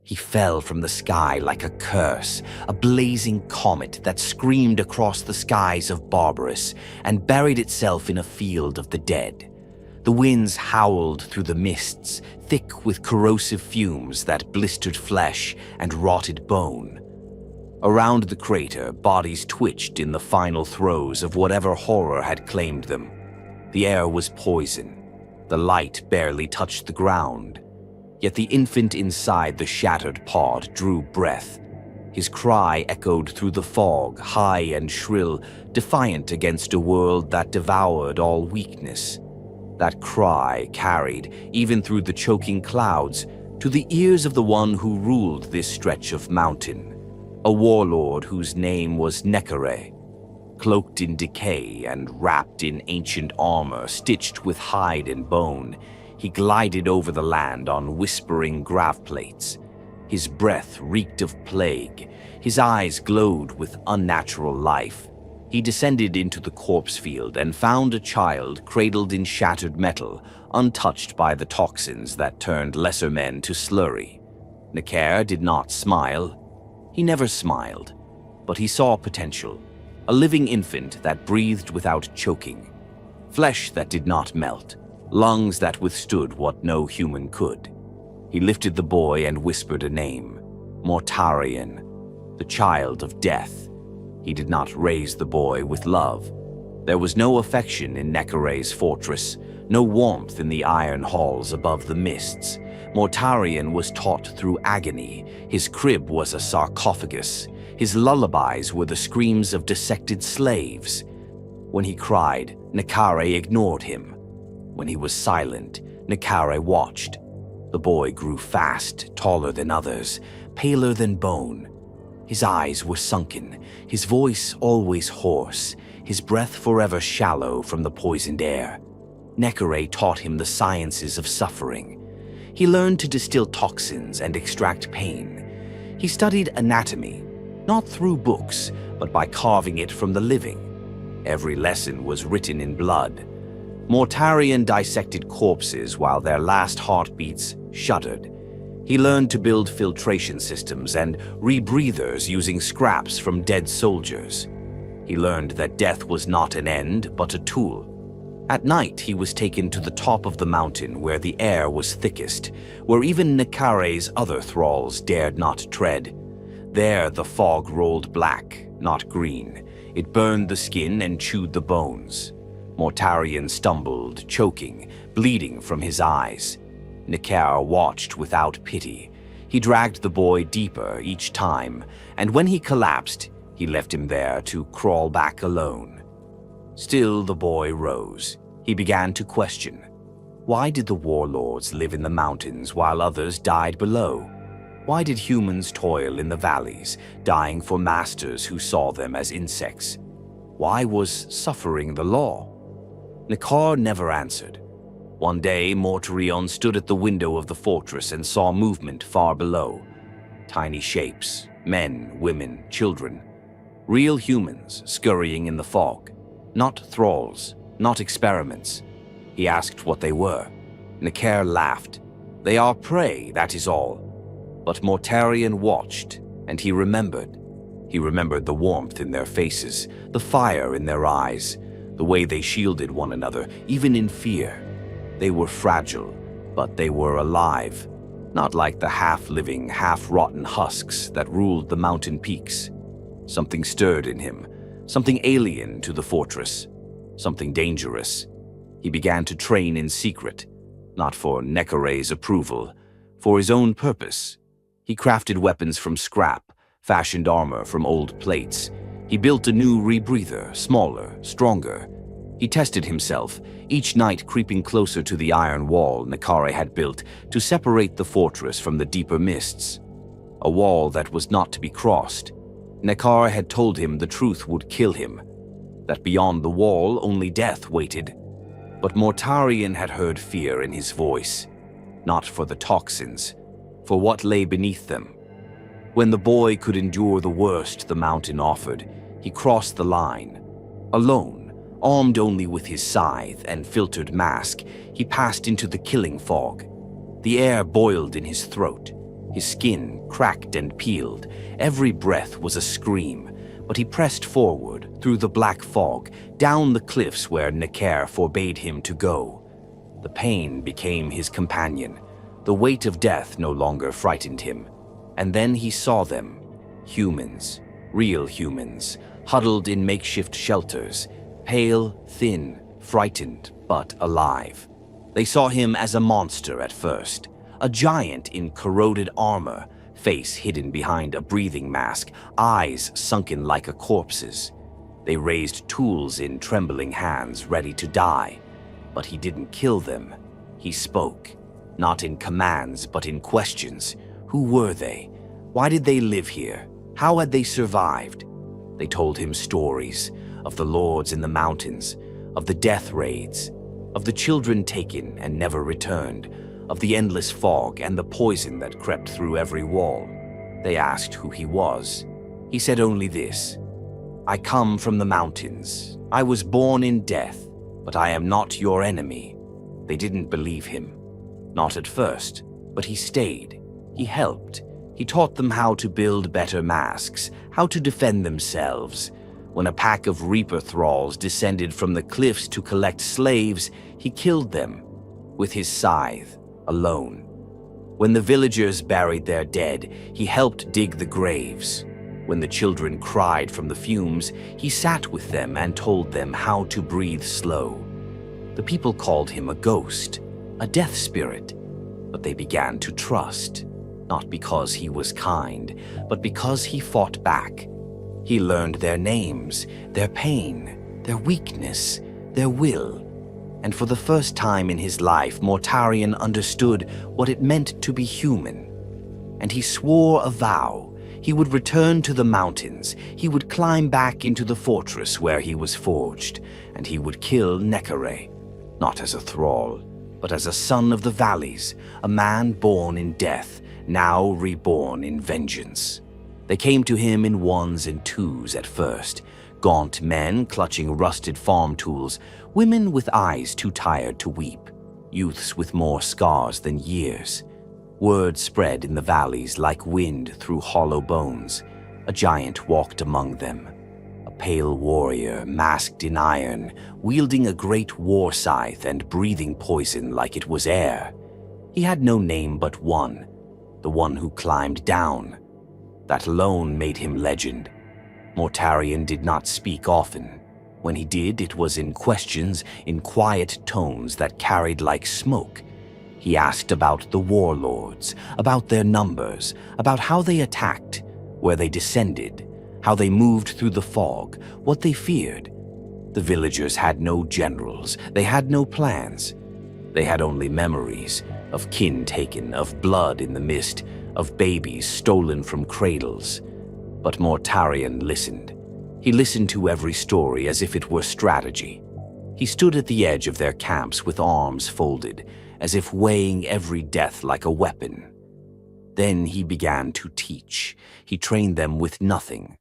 He fell from the sky like a curse, a blazing comet that screamed across the skies of Barbarus and buried itself in a field of the dead. The winds howled through the mists, thick with corrosive fumes that blistered flesh and rotted bone. Around the crater, bodies twitched in the final throes of whatever horror had claimed them. The air was poison. The light barely touched the ground. Yet the infant inside the shattered pod drew breath. His cry echoed through the fog, high and shrill, defiant against a world that devoured all weakness. That cry carried, even through the choking clouds, to the ears of the one who ruled this stretch of mountain, a warlord whose name was Decay. Cloaked in decay and wrapped in ancient armor stitched with hide and bone, he glided over the land on whispering grav plates. His breath reeked of plague. His eyes glowed with unnatural life. He descended into the corpse field and found a child cradled in shattered metal, untouched by the toxins that turned lesser men to slurry. Decay did not smile. He never smiled, but he saw potential. A living infant that breathed without choking. Flesh that did not melt. Lungs that withstood what no human could. He lifted the boy and whispered a name. Mortarion, the child of death. He did not raise the boy with love. There was no affection in Decay's fortress, no warmth in the iron halls above the mists. Mortarion was taught through agony. His crib was a sarcophagus. His lullabies were the screams of dissected slaves. When he cried, Decay ignored him. When he was silent, Decay watched. The boy grew fast, taller than others, paler than bone. His eyes were sunken, his voice always hoarse, his breath forever shallow from the poisoned air. Decay taught him the sciences of suffering. He learned to distill toxins and extract pain. He studied anatomy, not through books, but by carving it from the living. Every lesson was written in blood. Mortarion dissected corpses while their last heartbeats shuddered. He learned to build filtration systems and rebreathers using scraps from dead soldiers. He learned that death was not an end, but a tool. At night, he was taken to the top of the mountain where the air was thickest, where even Decay's other thralls dared not tread. There, the fog rolled black, not green. It burned the skin and chewed the bones. Mortarion stumbled, choking, bleeding from his eyes. Decay watched without pity. He dragged the boy deeper each time, and when he collapsed, he left him there to crawl back alone. Still, the boy rose. He began to question. Why did the warlords live in the mountains while others died below? Why did humans toil in the valleys, dying for masters who saw them as insects? Why was suffering the law? Decay never answered. One day, Mortarion stood at the window of the fortress and saw movement far below. Tiny shapes, men, women, children. Real humans scurrying in the fog. Not thralls, not experiments. He asked what they were. Decay laughed. They are prey, that is all. But Mortarion watched, and he remembered. He remembered the warmth in their faces, the fire in their eyes, the way they shielded one another, even in fear. They were fragile, but they were alive, not like the half-living, half-rotten husks that ruled the mountain peaks. Something stirred in him, something alien to the fortress, something dangerous. He began to train in secret, not for Decay's approval, for his own purpose. He crafted weapons from scrap, fashioned armor from old plates. He built a new rebreather, smaller, stronger. He tested himself, each night creeping closer to the iron wall Decay had built to separate the fortress from the deeper mists. A wall that was not to be crossed. Decay had told him the truth would kill him, that beyond the wall only death waited. But Mortarion had heard fear in his voice, not for the toxins, for what lay beneath them. When the boy could endure the worst the mountain offered, he crossed the line. Alone, armed only with his scythe and filtered mask, he passed into the killing fog. The air boiled in his throat. His skin cracked and peeled. Every breath was a scream, but he pressed forward through the black fog, down the cliffs where Decay forbade him to go. The pain became his companion. The weight of death no longer frightened him. And then he saw them, humans, real humans, huddled in makeshift shelters, pale, thin, frightened, but alive. They saw him as a monster at first, a giant in corroded armor, face hidden behind a breathing mask, eyes sunken like a corpse's. They raised tools in trembling hands, ready to die. But he didn't kill them. He spoke, not in commands, but in questions. Who were they? Why did they live here? How had they survived? They told him stories of the lords in the mountains, of the death raids, of the children taken and never returned, of the endless fog and the poison that crept through every wall. They asked who he was. He said only this: "I come from the mountains. I was born in death, but I am not your enemy." They didn't believe him. Not at first, but he stayed. He helped. He taught them how to build better masks, how to defend themselves. When a pack of Reaper thralls descended from the cliffs to collect slaves, he killed them with his scythe, alone. When the villagers buried their dead, he helped dig the graves. When the children cried from the fumes, he sat with them and told them how to breathe slow. The people called him a ghost, a death spirit, but they began to trust, not because he was kind, but because he fought back. He learned their names, their pain, their weakness, their will. And for the first time in his life, Mortarion understood what it meant to be human. And he swore a vow. He would return to the mountains. He would climb back into the fortress where he was forged, and he would kill Decay, not as a thrall, but as a son of the valleys, a man born in death, now reborn in vengeance. They came to him in ones and twos at first, gaunt men clutching rusted farm tools, women with eyes too tired to weep, youths with more scars than years. Word spread in the valleys like wind through hollow bones. A giant walked among them, a pale warrior masked in iron, wielding a great war scythe and breathing poison like it was air. He had no name but one, the one who climbed down. That alone made him legend. Mortarion did not speak often. When he did, it was in questions, in quiet tones that carried like smoke. He asked about the warlords, about their numbers, about how they attacked, where they descended, how they moved through the fog, what they feared. The villagers had no generals, they had no plans. They had only memories of kin taken, of blood in the mist, of babies stolen from cradles. But Mortarion listened. He listened to every story as if it were strategy. He stood at the edge of their camps with arms folded, as if weighing every death like a weapon. Then he began to teach. He trained them with nothing.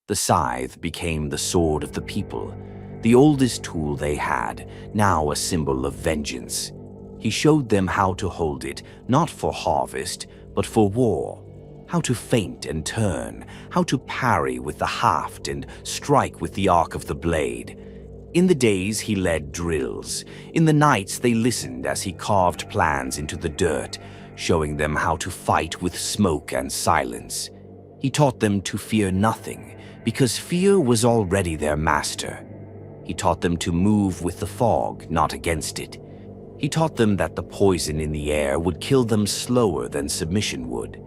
The scythe became the sword of the people, the oldest tool they had, now a symbol of vengeance. He showed them how to hold it, not for harvest, but for war. How to feint and turn, how to parry with the haft and strike with the arc of the blade. In the days he led drills. In the nights they listened as he carved plans into the dirt, showing them how to fight with smoke and silence. He taught them to fear nothing, because fear was already their master. He taught them to move with the fog, not against it. He taught them that the poison in the air would kill them slower than submission would.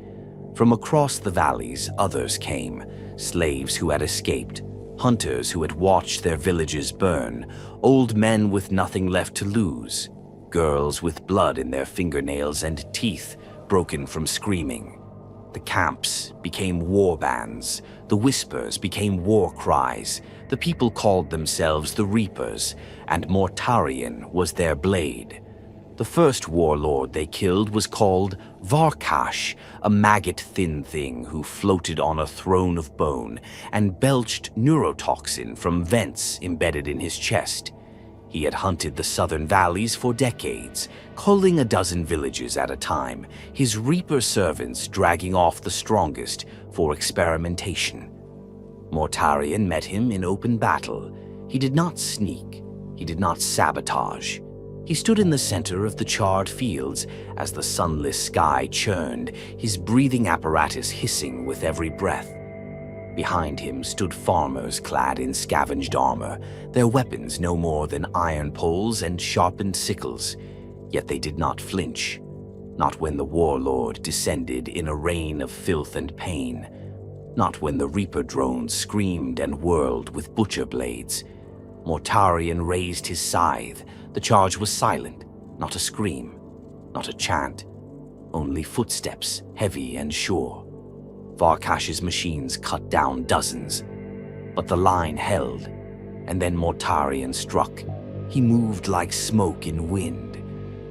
From across the valleys, others came, slaves who had escaped, hunters who had watched their villages burn, old men with nothing left to lose, girls with blood in their fingernails and teeth broken from screaming. The camps became war bands, the whispers became war cries, the people called themselves the Reapers, and Mortarion was their blade. The first warlord they killed was called Varkash, a maggot-thin thing who floated on a throne of bone and belched neurotoxin from vents embedded in his chest. He had hunted the southern valleys for decades, culling a dozen villages at a time, his Reaper servants dragging off the strongest for experimentation. Mortarion met him in open battle. He did not sneak. He did not sabotage. He stood in the center of the charred fields as the sunless sky churned, his breathing apparatus hissing with every breath. Behind him stood farmers clad in scavenged armor, their weapons no more than iron poles and sharpened sickles. Yet they did not flinch, not when the warlord descended in a rain of filth and pain, not when the Reaper drones screamed and whirled with butcher blades. Mortarion raised his scythe. The charge was silent, not a scream, not a chant, only footsteps, heavy and sure. Varkash's machines cut down dozens, but the line held, and then Mortarion struck. He moved like smoke in wind,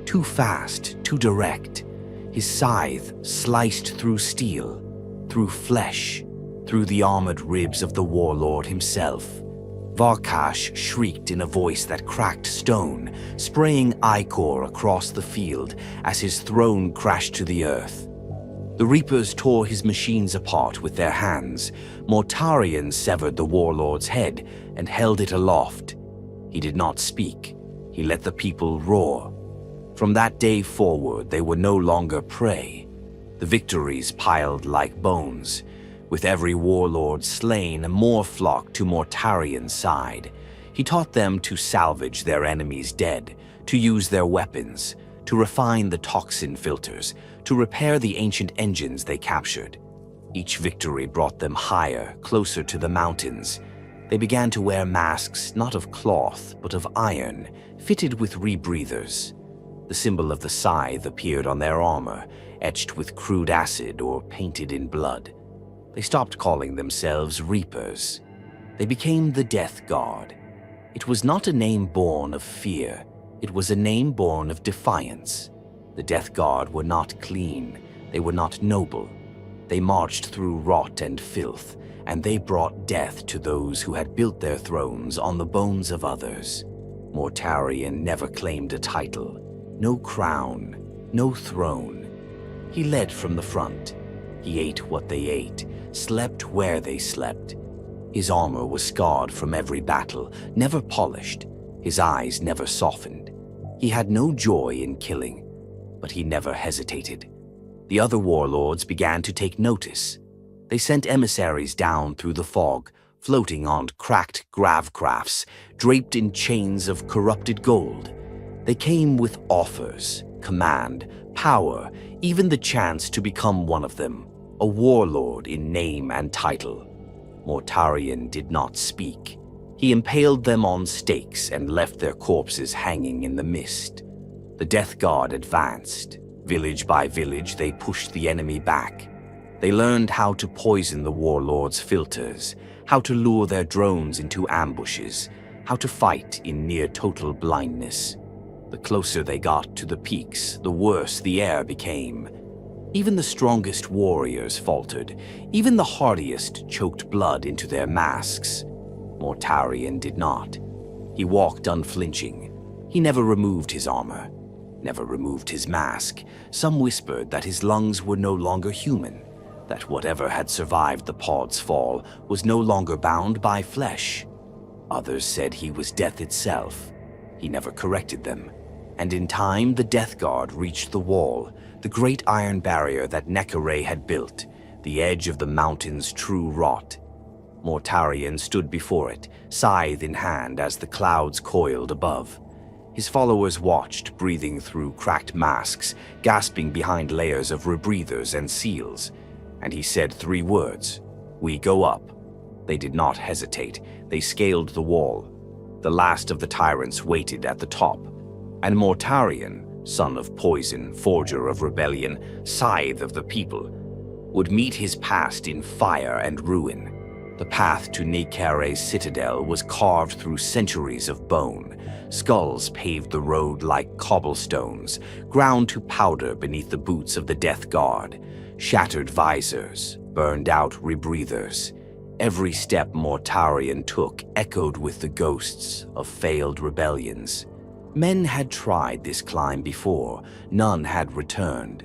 too fast, too direct. His scythe sliced through steel, through flesh, through the armored ribs of the warlord himself. Varkash shrieked in a voice that cracked stone, spraying ichor across the field as his throne crashed to the earth. The Reapers tore his machines apart with their hands. Mortarion severed the warlord's head and held it aloft. He did not speak. He let the people roar. From that day forward, they were no longer prey. The victories piled like bones. With every warlord slain, more flocked to Mortarion's side. He taught them to salvage their enemies' dead, to use their weapons, to refine the toxin filters, to repair the ancient engines they captured. Each victory brought them higher, closer to the mountains. They began to wear masks not of cloth, but of iron, fitted with rebreathers. The symbol of the scythe appeared on their armor, etched with crude acid or painted in blood. They stopped calling themselves Reapers. They became the Death Guard. It was not a name born of fear. It was a name born of defiance. The Death Guard were not clean. They were not noble. They marched through rot and filth, and they brought death to those who had built their thrones on the bones of others. Mortarion never claimed a title. No crown, no throne. He led from the front. He ate what they ate, slept where they slept. His armor was scarred from every battle, never polished. His eyes never softened. He had no joy in killing, but he never hesitated. The other warlords began to take notice. They sent emissaries down through the fog, floating on cracked gravcrafts, draped in chains of corrupted gold. They came with offers, command, power, even the chance to become one of them, a warlord in name and title. Mortarion did not speak. He impaled them on stakes and left their corpses hanging in the mist. The Death Guard advanced. Village by village, they pushed the enemy back. They learned how to poison the warlords' filters, how to lure their drones into ambushes, how to fight in near-total blindness. The closer they got to the peaks, the worse the air became. Even the strongest warriors faltered. Even the hardiest choked blood into their masks. Mortarion did not. He walked unflinching. He never removed his armor, never removed his mask. Some whispered that his lungs were no longer human, that whatever had survived the pod's fall was no longer bound by flesh. Others said he was death itself. He never corrected them. And in time, the Death Guard reached the wall, the great iron barrier that Decay had built, the edge of the mountain's true rot. Mortarion stood before it, scythe in hand as the clouds coiled above. His followers watched, breathing through cracked masks, gasping behind layers of rebreathers and seals. And he said 3 words, "We go up." They did not hesitate. They scaled the wall. The last of the tyrants waited at the top. And Mortarion, son of poison, forger of rebellion, scythe of the people, would meet his past in fire and ruin. The path to Decay's citadel was carved through centuries of bone. Skulls paved the road like cobblestones, ground to powder beneath the boots of the Death Guard. Shattered visors, burned out rebreathers. Every step Mortarion took echoed with the ghosts of failed rebellions. Men had tried this climb before, none had returned.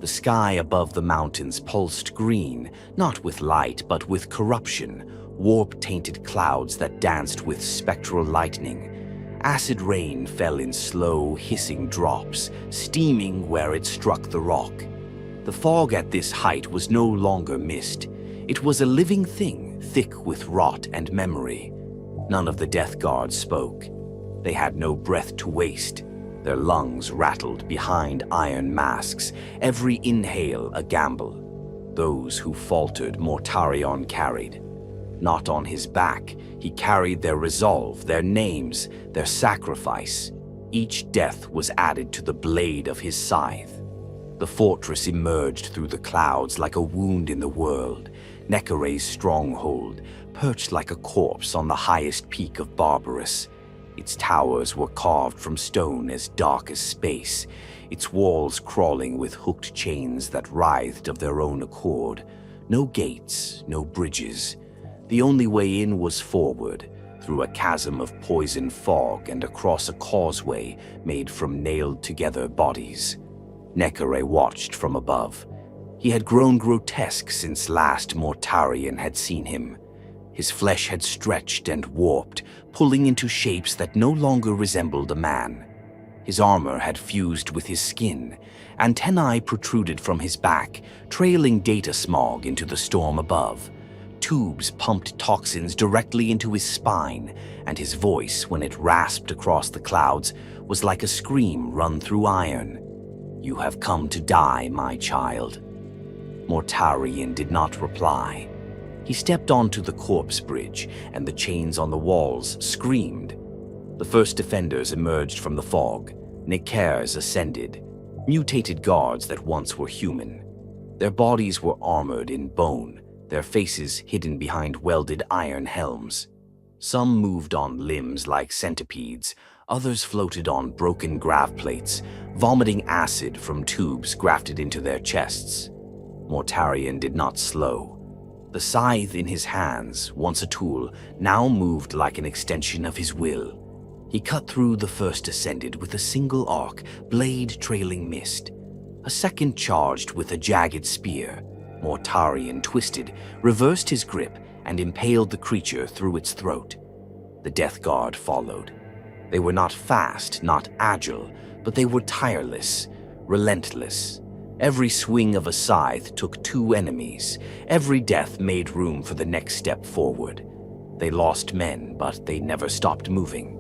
The sky above the mountains pulsed green, not with light but with corruption, warp-tainted clouds that danced with spectral lightning. Acid rain fell in slow, hissing drops, steaming where it struck the rock. The fog at this height was no longer mist. It was a living thing, thick with rot and memory. None of the Death Guards spoke. They had no breath to waste. Their lungs rattled behind iron masks, every inhale a gamble. Those who faltered Mortarion carried. Not on his back, he carried their resolve, their names, their sacrifice. Each death was added to the blade of his scythe. The fortress emerged through the clouds like a wound in the world, Necare's stronghold, perched like a corpse on the highest peak of Barbarus. Its towers were carved from stone as dark as space, its walls crawling with hooked chains that writhed of their own accord. No gates, no bridges. The only way in was forward, through a chasm of poison fog and across a causeway made from nailed-together bodies. Necare watched from above. He had grown grotesque since last Mortarion had seen him. His flesh had stretched and warped, pulling into shapes that no longer resembled a man. His armor had fused with his skin. Antennae protruded from his back, trailing data smog into the storm above. Tubes pumped toxins directly into his spine, and his voice, when it rasped across the clouds, was like a scream run through iron. "You have come to die, my child." Mortarion did not reply. He stepped onto the corpse bridge, and the chains on the walls screamed. The first defenders emerged from the fog. Necars ascended, mutated guards that once were human. Their bodies were armored in bone, their faces hidden behind welded iron helms. Some moved on limbs like centipedes, others floated on broken grav plates, vomiting acid from tubes grafted into their chests. Mortarion did not slow. The scythe in his hands, once a tool, now moved like an extension of his will. He cut through the first ascended with a single arc, blade trailing mist. A second charged with a jagged spear. Mortarion twisted, reversed his grip, and impaled the creature through its throat. The Death Guard followed. They were not fast, not agile, but they were tireless, relentless. Every swing of a scythe took two enemies. Every death made room for the next step forward. They lost men, but they never stopped moving.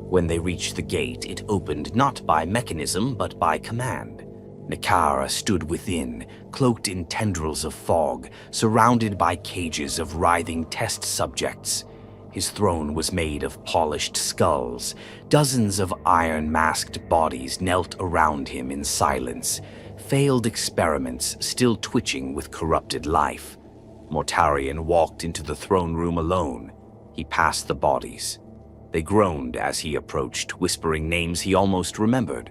When they reached the gate, it opened not by mechanism, but by command. Nekara stood within, cloaked in tendrils of fog, surrounded by cages of writhing test subjects. His throne was made of polished skulls. Dozens of iron-masked bodies knelt around him in silence, failed experiments still twitching with corrupted life. Mortarion walked into the throne room alone. He passed the bodies. They groaned as he approached, whispering names he almost remembered.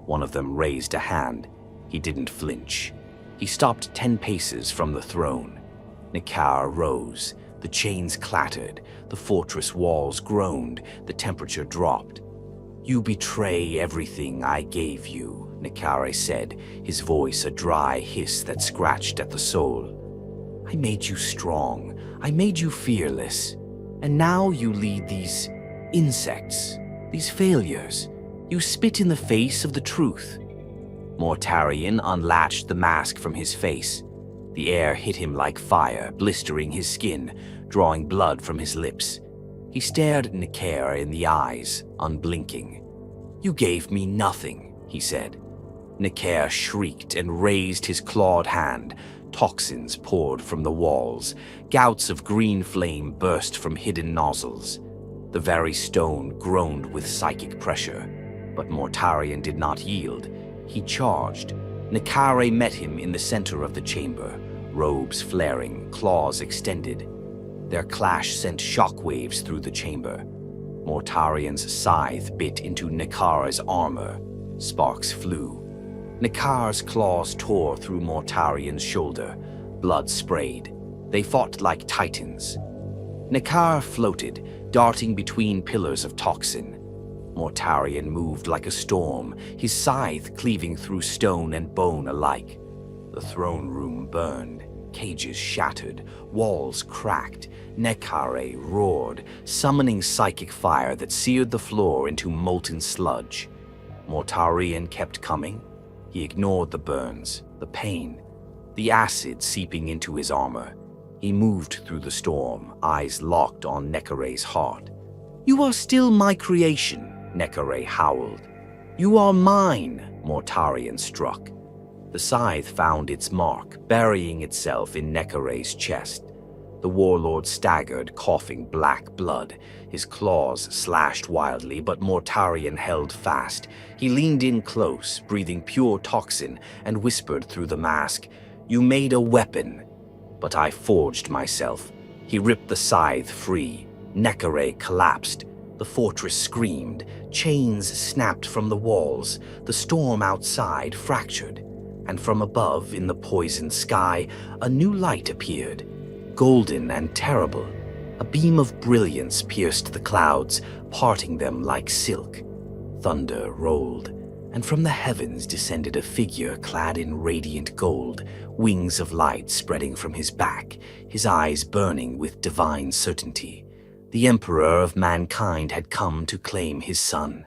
One of them raised a hand. He didn't flinch. He stopped 10 paces from the throne. Nekar rose. The chains clattered. The fortress walls groaned. The temperature dropped. "You betray everything I gave you," Nekare said, his voice a dry hiss that scratched at the soul. "I made you strong. I made you fearless. And now you lead these insects, these failures. You spit in the face of the truth." Mortarion unlatched the mask from his face. The air hit him like fire, blistering his skin, drawing blood from his lips. He stared Nekare in the eyes, unblinking. "You gave me nothing," he said. Nekare shrieked and raised his clawed hand. Toxins poured from the walls. Gouts of green flame burst from hidden nozzles. The very stone groaned with psychic pressure. But Mortarion did not yield. He charged. Nekare met him in the center of the chamber, robes flaring, claws extended. Their clash sent shockwaves through the chamber. Mortarion's scythe bit into Nekare's armor. Sparks flew. Nekare's claws tore through Mortarion's shoulder. Blood sprayed. They fought like titans. Nekar floated, darting between pillars of toxin. Mortarion moved like a storm, his scythe cleaving through stone and bone alike. The throne room burned, cages shattered, walls cracked. Nekare roared, summoning psychic fire that seared the floor into molten sludge. Mortarion kept coming. He ignored the burns, the pain, the acid seeping into his armor. He moved through the storm, eyes locked on Nekare's heart. "You are still my creation," Nekare howled. "You are mine," Mortarion struck. The scythe found its mark, burying itself in Nekare's chest. The warlord staggered, coughing black blood. His claws slashed wildly, but Mortarion held fast. He leaned in close, breathing pure toxin, and whispered through the mask, "You made a weapon, but I forged myself." He ripped the scythe free. Nekare collapsed. The fortress screamed. Chains snapped from the walls. The storm outside fractured. And from above, in the poisoned sky, a new light appeared. Golden and terrible, a beam of brilliance pierced the clouds, parting them like silk. Thunder rolled, and from the heavens descended a figure clad in radiant gold, wings of light spreading from his back, his eyes burning with divine certainty. The Emperor of mankind had come to claim his son.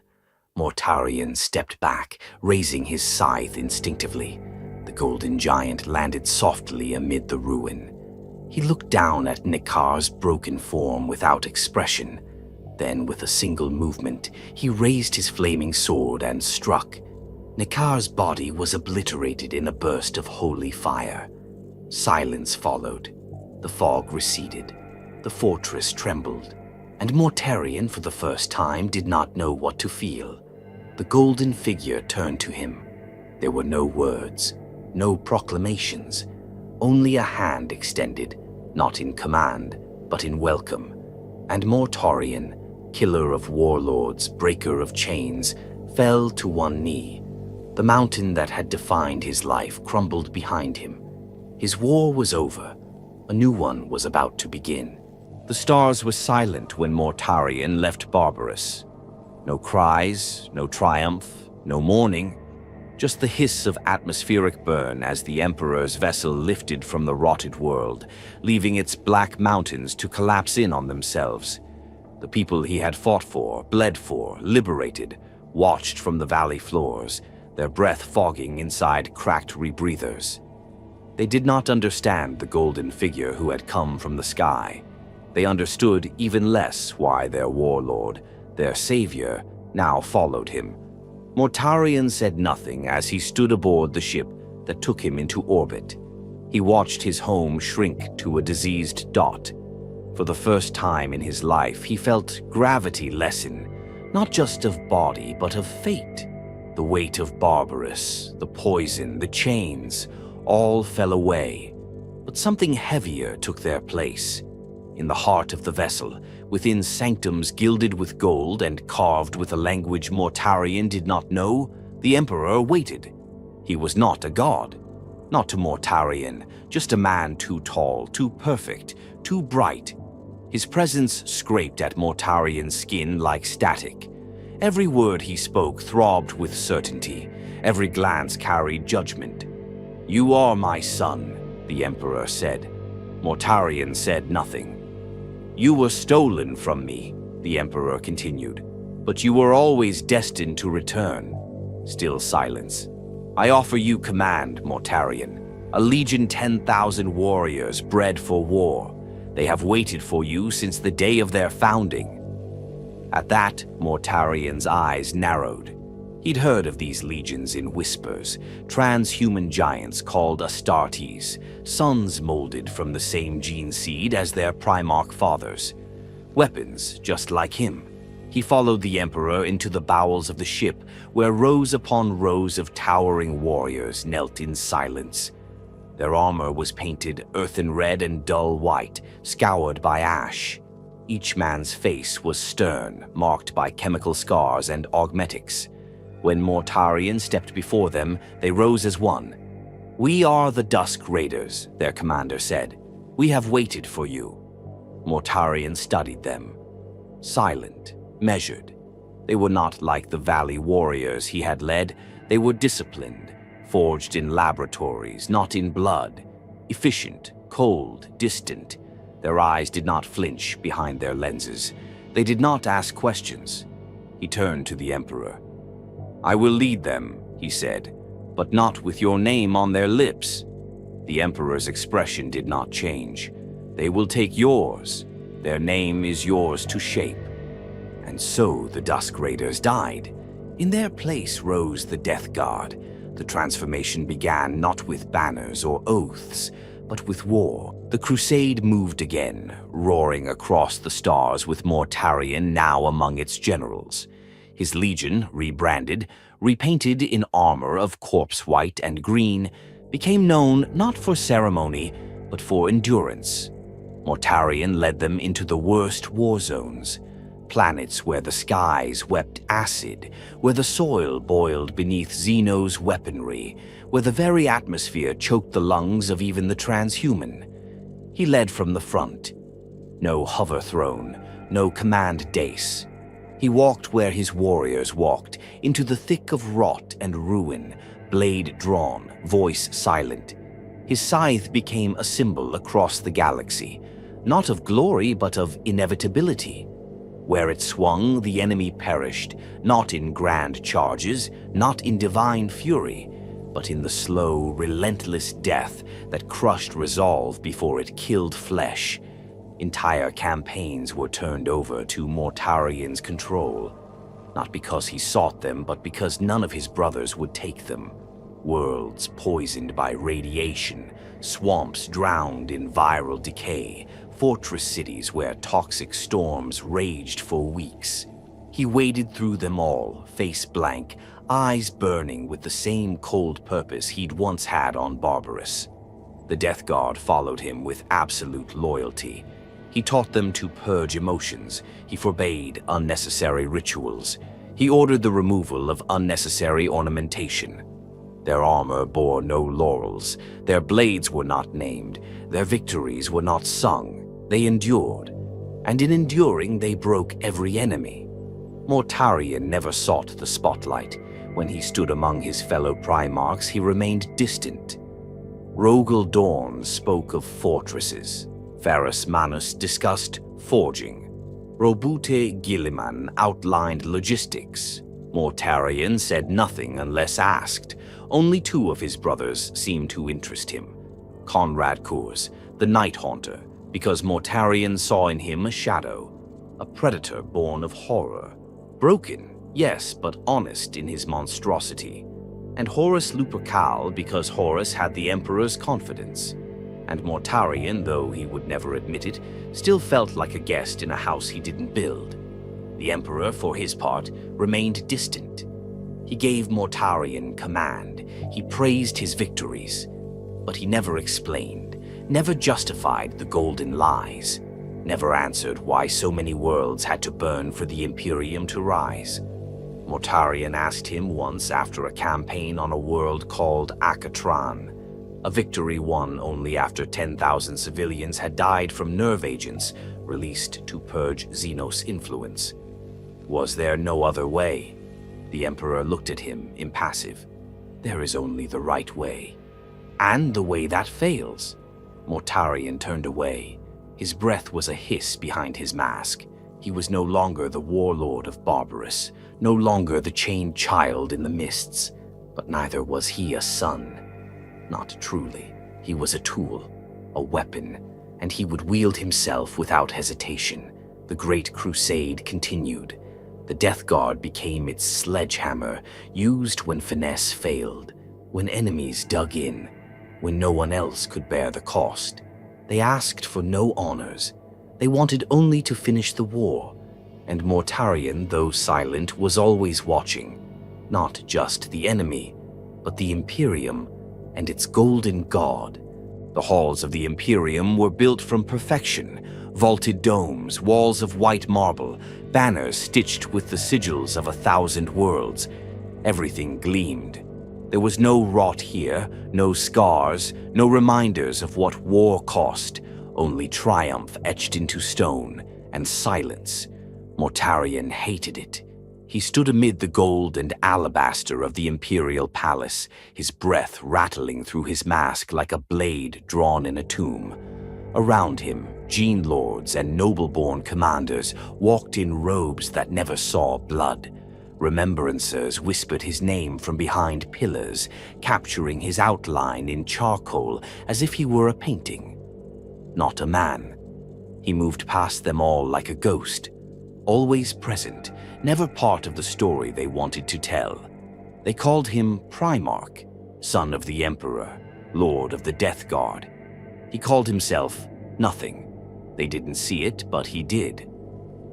Mortarion stepped back, raising his scythe instinctively. The golden giant landed softly amid the ruin. He looked down at Nekar's broken form without expression. Then, with a single movement, he raised his flaming sword and struck. Nekar's body was obliterated in a burst of holy fire. Silence followed. The fog receded. The fortress trembled. And Mortarion, for the first time, did not know what to feel. The golden figure turned to him. There were no words, no proclamations. Only a hand extended, not in command, but in welcome. And Mortarion, killer of warlords, breaker of chains, fell to one knee. The mountain that had defined his life crumbled behind him. His war was over. A new one was about to begin. The stars were silent when Mortarion left Barbarus. No cries, no triumph, no mourning. Just the hiss of atmospheric burn as the Emperor's vessel lifted from the rotted world, leaving its black mountains to collapse in on themselves. The people he had fought for, bled for, liberated, watched from the valley floors, their breath fogging inside cracked rebreathers. They did not understand the golden figure who had come from the sky. They understood even less why their warlord, their savior, now followed him. Mortarion said nothing as he stood aboard the ship that took him into orbit. He watched his home shrink to a diseased dot. For the first time in his life, he felt gravity lessen, not just of body, but of fate. The weight of Barbarus, the poison, the chains, all fell away. But something heavier took their place. In the heart of the vessel, within sanctums gilded with gold and carved with a language Mortarion did not know, the Emperor waited. He was not a god. Not to Mortarion, just a man too tall, too perfect, too bright. His presence scraped at Mortarion's skin like static. Every word he spoke throbbed with certainty. Every glance carried judgment. "You are my son," the Emperor said. Mortarion said nothing. "You were stolen from me," the Emperor continued, "but you were always destined to return." Still silence. "I offer you command, Mortarion. A legion 10,000 warriors bred for war. They have waited for you since the day of their founding." At that, Mortarion's eyes narrowed. He'd heard of these legions in whispers, transhuman giants called Astartes, sons molded from the same gene seed as their Primarch fathers. Weapons just like him. He followed the Emperor into the bowels of the ship, where rows upon rows of towering warriors knelt in silence. Their armor was painted earthen red and dull white, scoured by ash. Each man's face was stern, marked by chemical scars and augmetics. When Mortarion stepped before them, they rose as one. "We are the Dusk Raiders," their commander said. We have waited for you." Mortarion studied them. Silent, measured. They were not like the valley warriors he had led. They were disciplined, forged in laboratories, not in blood. Efficient, cold, distant. Their eyes did not flinch behind their lenses. They did not ask questions. He turned to the Emperor. "I will lead them," he said, "but not with your name on their lips." The Emperor's expression did not change. "They will take yours. Their name is yours to shape." And so the Dusk Raiders died. In their place rose the Death Guard. The transformation began not with banners or oaths, but with war. The Crusade moved again, roaring across the stars with Mortarion now among its generals. His legion, rebranded, repainted in armor of corpse white and green, became known not for ceremony, but for endurance. Mortarion led them into the worst war zones, planets where the skies wept acid, where the soil boiled beneath Xeno's weaponry, where the very atmosphere choked the lungs of even the transhuman. He led from the front. No hover throne, no command dais. He walked where his warriors walked, into the thick of rot and ruin, blade drawn, voice silent. His scythe became a symbol across the galaxy, not of glory but of inevitability. Where it swung, the enemy perished, not in grand charges, not in divine fury, but in the slow, relentless death that crushed resolve before it killed flesh. Entire campaigns were turned over to Mortarion's control, not because he sought them, but because none of his brothers would take them. Worlds poisoned by radiation, swamps drowned in viral decay, fortress cities where toxic storms raged for weeks. He waded through them all, face blank, eyes burning with the same cold purpose he'd once had on Barbarus. The Death Guard followed him with absolute loyalty. He taught them to purge emotions. He forbade unnecessary rituals. He ordered the removal of unnecessary ornamentation. Their armor bore no laurels. Their blades were not named. Their victories were not sung. They endured, and in enduring they broke every enemy. Mortarion never sought the spotlight. When he stood among his fellow Primarchs, he remained distant. Rogel Dorn spoke of fortresses. Ferrus Manus discussed forging. Robute Gilliman outlined logistics. Mortarion said nothing unless asked. Only two of his brothers seemed to interest him. Conrad Kurs, the Night Haunter, because Mortarion saw in him a shadow, a predator born of horror. Broken, yes, but honest in his monstrosity. And Horus Lupercal, because Horus had the Emperor's confidence. And Mortarion, though he would never admit it, still felt like a guest in a house he didn't build. The Emperor, for his part, remained distant. He gave Mortarion command. He praised his victories. But he never explained, never justified the golden lies, never answered why so many worlds had to burn for the Imperium to rise. Mortarion asked him once after a campaign on a world called Akatran, a victory won only after 10,000 civilians had died from nerve agents released to purge Xenos influence. Was there no other way? The Emperor looked at him, impassive. There is only the right way. And the way that fails. Mortarion turned away. His breath was a hiss behind his mask. He was no longer the warlord of Barbarus, no longer the chained child in the mists, but neither was he a son. Not truly. He was a tool, a weapon, and he would wield himself without hesitation. The Great Crusade continued. The Death Guard became its sledgehammer, used when finesse failed, when enemies dug in, when no one else could bear the cost. They asked for no honors. They wanted only to finish the war. And Mortarion, though silent, was always watching. Not just the enemy, but the Imperium and its golden god. The halls of the Imperium were built from perfection. Vaulted domes, walls of white marble, banners stitched with the sigils of 1,000 worlds. Everything gleamed. There was no rot here, no scars, no reminders of what war cost, only triumph etched into stone and silence. Mortarion hated it. He stood amid the gold and alabaster of the imperial palace, his breath rattling through his mask like a blade drawn in a tomb. Around him, gene lords and noble-born commanders walked in robes that never saw blood. Remembrancers whispered his name from behind pillars, capturing his outline in charcoal as if he were a painting. Not a man. He moved past them all like a ghost, always present, never part of the story they wanted to tell. They called him Primarch, son of the Emperor, Lord of the Death Guard. He called himself nothing. They didn't see it, but he did.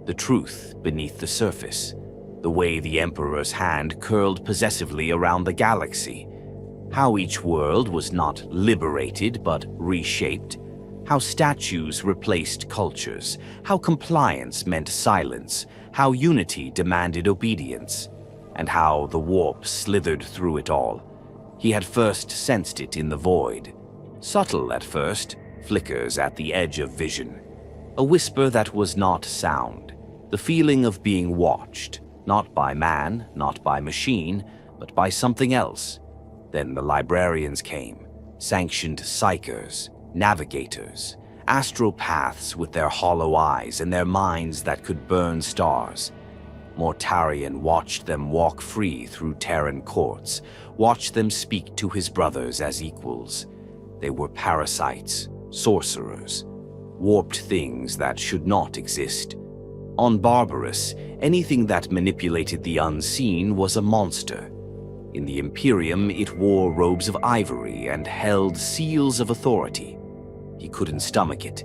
The truth beneath the surface, the way the Emperor's hand curled possessively around the galaxy, how each world was not liberated but reshaped, how statues replaced cultures, how compliance meant silence, how unity demanded obedience, and how the warp slithered through it all. He had first sensed it in the void. Subtle at first, flickers at the edge of vision. A whisper that was not sound, the feeling of being watched, not by man, not by machine, but by something else. Then the librarians came, sanctioned psykers, navigators, astropaths with their hollow eyes and their minds that could burn stars. Mortarion watched them walk free through Terran courts, watched them speak to his brothers as equals. They were parasites, sorcerers, warped things that should not exist. On Barbarus, anything that manipulated the unseen was a monster. In the Imperium, it wore robes of ivory and held seals of authority. He couldn't stomach it.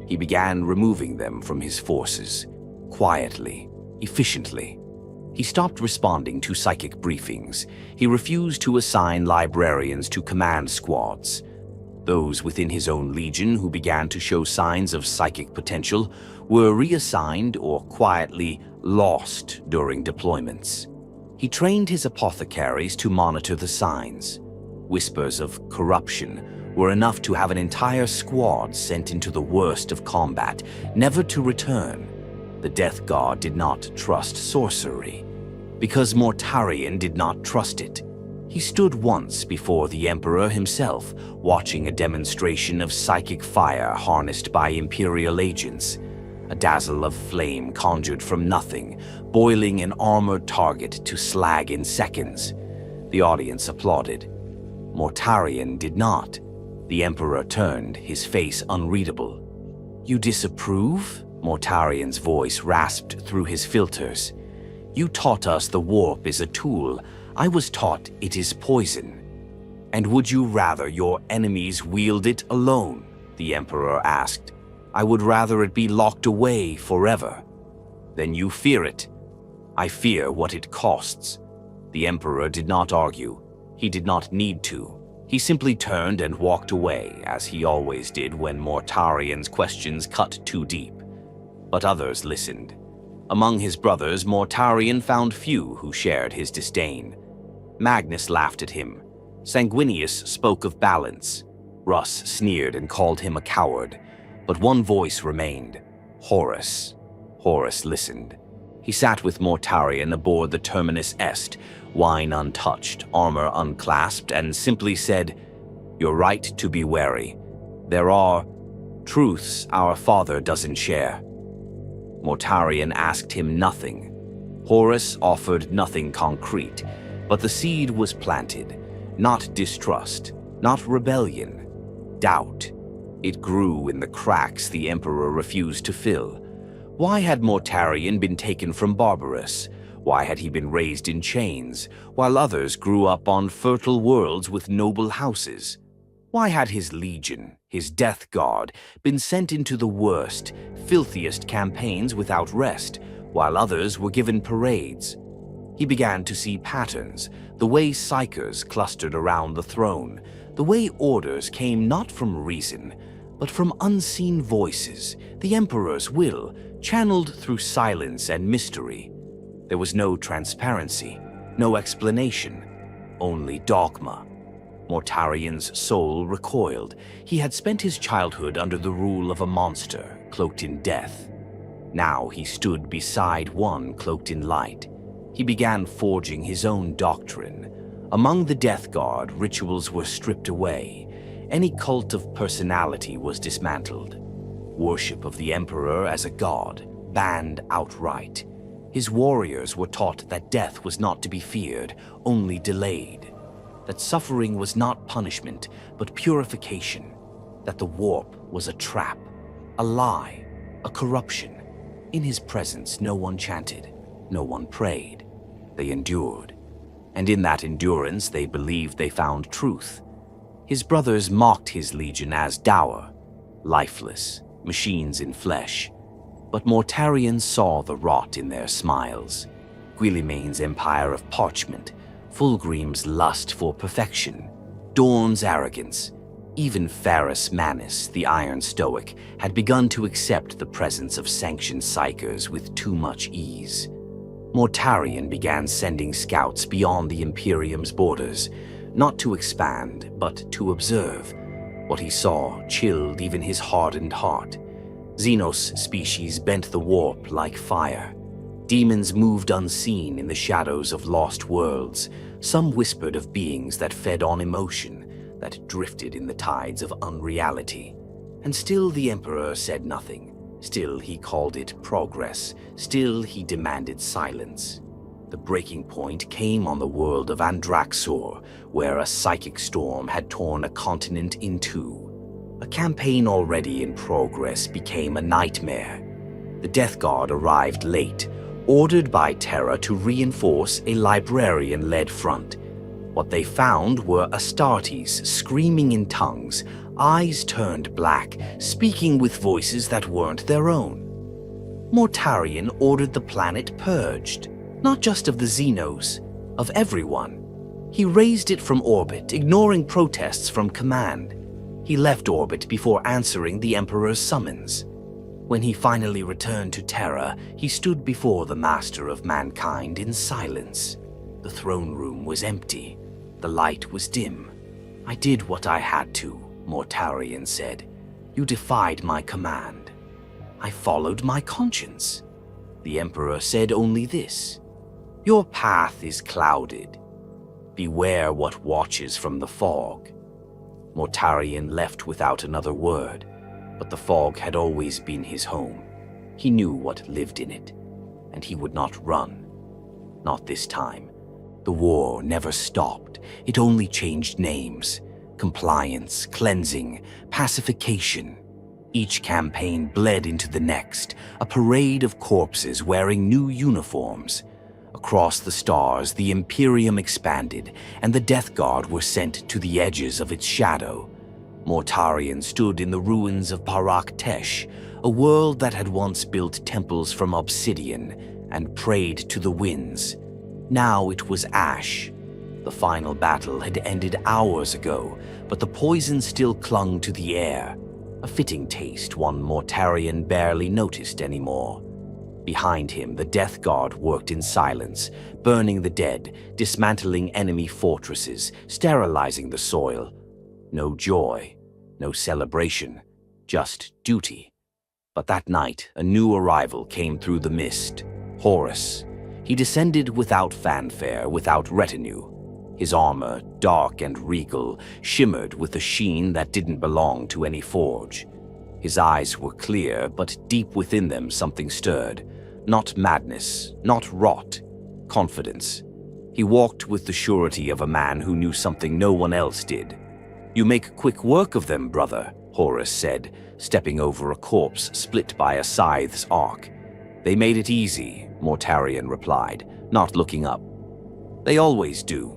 He began removing them from his forces, quietly, efficiently. He stopped responding to psychic briefings. He refused to assign librarians to command squads. Those within his own legion who began to show signs of psychic potential were reassigned or quietly lost during deployments. He trained his apothecaries to monitor the signs. Whispers of corruption were enough to have an entire squad sent into the worst of combat, never to return. The Death Guard did not trust sorcery, because Mortarion did not trust it. He stood once before the Emperor himself, watching a demonstration of psychic fire harnessed by Imperial agents. A dazzle of flame conjured from nothing, boiling an armored target to slag in seconds. The audience applauded. Mortarion did not. The Emperor turned, his face unreadable. "You disapprove?" Mortarion's voice rasped through his filters. "You taught us the warp is a tool. I was taught it is poison. And would you rather your enemies wield it alone?" the Emperor asked. "I would rather it be locked away forever." "Then you fear it." "I fear what it costs." The Emperor did not argue. He did not need to. He simply turned and walked away, as he always did when Mortarion's questions cut too deep. But others listened. Among his brothers, Mortarion found few who shared his disdain. Magnus laughed at him. Sanguinius spoke of balance. Russ sneered and called him a coward. But one voice remained. Horus. Horus listened. He sat with Mortarion aboard the Terminus Est, wine untouched, armor unclasped, and simply said, "You're right to be wary. There are truths our father doesn't share." Mortarion asked him nothing. Horus offered nothing concrete, but the seed was planted. Not distrust, not rebellion, doubt. It grew in the cracks the Emperor refused to fill. Why had Mortarion been taken from Barbarus? Why had he been raised in chains, while others grew up on fertile worlds with noble houses? Why had his legion, his death guard, been sent into the worst, filthiest campaigns without rest, while others were given parades? He began to see patterns, the way psykers clustered around the throne, the way orders came not from reason, but from unseen voices, the Emperor's will, channeled through silence and mystery. There was no transparency, no explanation, only dogma. Mortarion's soul recoiled. He had spent his childhood under the rule of a monster, cloaked in death. Now he stood beside one cloaked in light. He began forging his own doctrine. Among the Death Guard, rituals were stripped away. Any cult of personality was dismantled. Worship of the Emperor as a god banned outright. His warriors were taught that death was not to be feared, only delayed. That suffering was not punishment, but purification. That the warp was a trap, a lie, a corruption. In his presence, no one chanted, no one prayed. They endured. And in that endurance, they believed they found truth. His brothers mocked his legion as dour, lifeless, machines in flesh. But Mortarion saw the rot in their smiles. Guillimane's empire of parchment, Fulgrim's lust for perfection, Dorn's arrogance. Even Ferrus Manus, the Iron Stoic, had begun to accept the presence of sanctioned psykers with too much ease. Mortarion began sending scouts beyond the Imperium's borders, not to expand, but to observe. What he saw chilled even his hardened heart. Xenos species bent the warp like fire. Demons moved unseen in the shadows of lost worlds. Some whispered of beings that fed on emotion, that drifted in the tides of unreality. And still the Emperor said nothing. Still he called it progress. Still he demanded silence. The breaking point came on the world of Andraxor, where a psychic storm had torn a continent in two. A campaign already in progress became a nightmare. The Death Guard arrived late, ordered by Terra to reinforce a librarian-led front. What they found were Astartes screaming in tongues, eyes turned black, speaking with voices that weren't their own. Mortarion ordered the planet purged, not just of the Xenos, of everyone. He raised it from orbit, ignoring protests from command. He left orbit before answering the Emperor's summons. When he finally returned to Terra, he stood before the Master of Mankind in silence. The throne room was empty. The light was dim. "I did what I had to," Mortarion said. "You defied my command. I followed my conscience." The Emperor said only this: "Your path is clouded. Beware what watches from the fog." Mortarion left without another word, but the fog had always been his home. He knew what lived in it, and he would not run. Not this time. The war never stopped. It only changed names. Compliance, cleansing, pacification. Each campaign bled into the next, a parade of corpses wearing new uniforms. Across the stars, the Imperium expanded, and the Death Guard were sent to the edges of its shadow. Mortarion stood in the ruins of Parak Tesh, a world that had once built temples from obsidian and prayed to the winds. Now it was ash. The final battle had ended hours ago, but the poison still clung to the air, a fitting taste one Mortarion barely noticed anymore. Behind him, the Death Guard worked in silence, burning the dead, dismantling enemy fortresses, sterilizing the soil. No joy, no celebration, just duty. But that night, a new arrival came through the mist. Horus. He descended without fanfare, without retinue. His armor, dark and regal, shimmered with a sheen that didn't belong to any forge. His eyes were clear, but deep within them something stirred. Not madness, not rot, confidence. He walked with the surety of a man who knew something no one else did. "You make quick work of them, brother," Horus said, stepping over a corpse split by a scythe's arc. "They made it easy," Mortarion replied, not looking up. "They always do."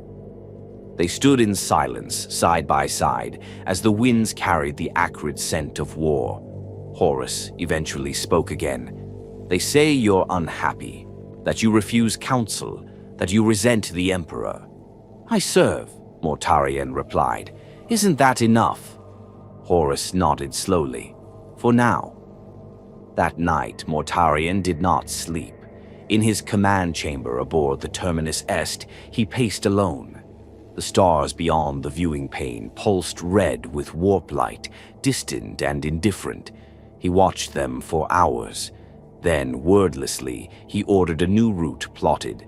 They stood in silence, side by side, as the winds carried the acrid scent of war. Horus eventually spoke again. "They say you're unhappy, that you refuse counsel, that you resent the Emperor." "I serve," Mortarion replied. "Isn't that enough?" Horus nodded slowly. "For now." That night, Mortarion did not sleep. In his command chamber aboard the Terminus Est, he paced alone. The stars beyond the viewing pane pulsed red with warp light, distant and indifferent. He watched them for hours. Then, wordlessly, he ordered a new route plotted.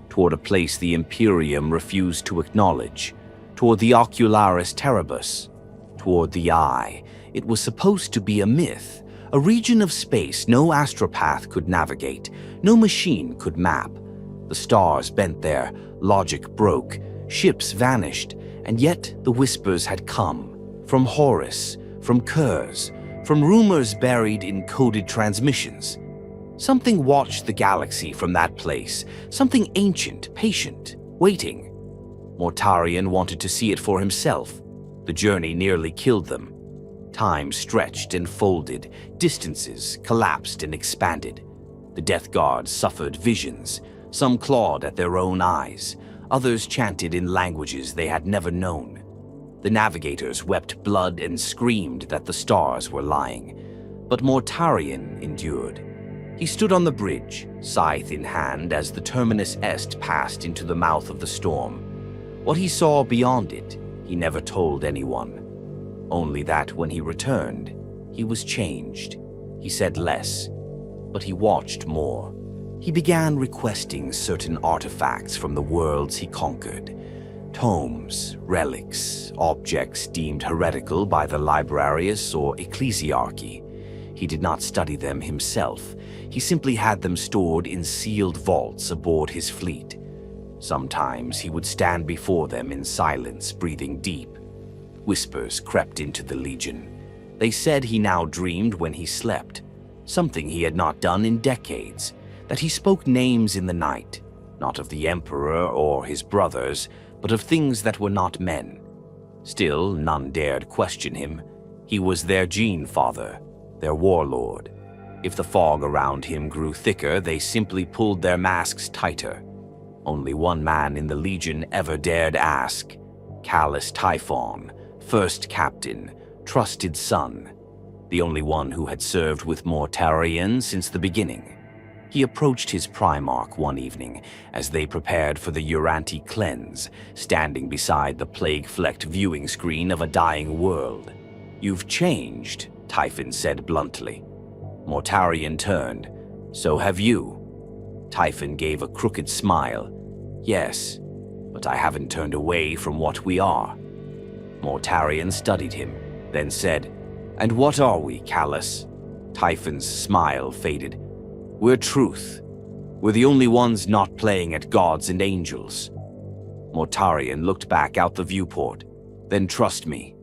Toward a place the Imperium refused to acknowledge. Toward the Ocularis Terribus. Toward the Eye. It was supposed to be a myth, a region of space no astropath could navigate, no machine could map. The stars bent there, logic broke, ships vanished, and yet the whispers had come. From Horus, from Kurz, from rumors buried in coded transmissions. Something watched the galaxy from that place, something ancient, patient, waiting. Mortarion wanted to see it for himself. The journey nearly killed them. Time stretched and folded, distances collapsed and expanded. The Death Guard suffered visions, some clawed at their own eyes, others chanted in languages they had never known. The navigators wept blood and screamed that the stars were lying. But Mortarion endured. He stood on the bridge, scythe in hand, as the Terminus Est passed into the mouth of the storm. What he saw beyond it, he never told anyone. Only that when he returned, he was changed. He said less, but he watched more. He began requesting certain artifacts from the worlds he conquered. Tomes, relics, objects deemed heretical by the Librarius or Ecclesiarchy. He did not study them himself. He simply had them stored in sealed vaults aboard his fleet. Sometimes he would stand before them in silence, breathing deep. Whispers crept into the Legion. They said he now dreamed when he slept, something he had not done in decades, that he spoke names in the night, not of the Emperor or his brothers, but of things that were not men. Still, none dared question him. He was their Gene Father, their warlord. If the fog around him grew thicker, they simply pulled their masks tighter. Only one man in the Legion ever dared ask. Callus Typhon, first captain, trusted son, the only one who had served with Mortarion since the beginning. He approached his Primarch one evening as they prepared for the Uranti cleanse, standing beside the plague-flecked viewing screen of a dying world. "You've changed," Typhon said bluntly. Mortarion turned. "So have you." Typhon gave a crooked smile. "Yes, but I haven't turned away from what we are." Mortarion studied him, then said, "And what are we, Callus?" Typhon's smile faded. "We're truth. We're the only ones not playing at gods and angels." Mortarion looked back out the viewport. "Then trust me.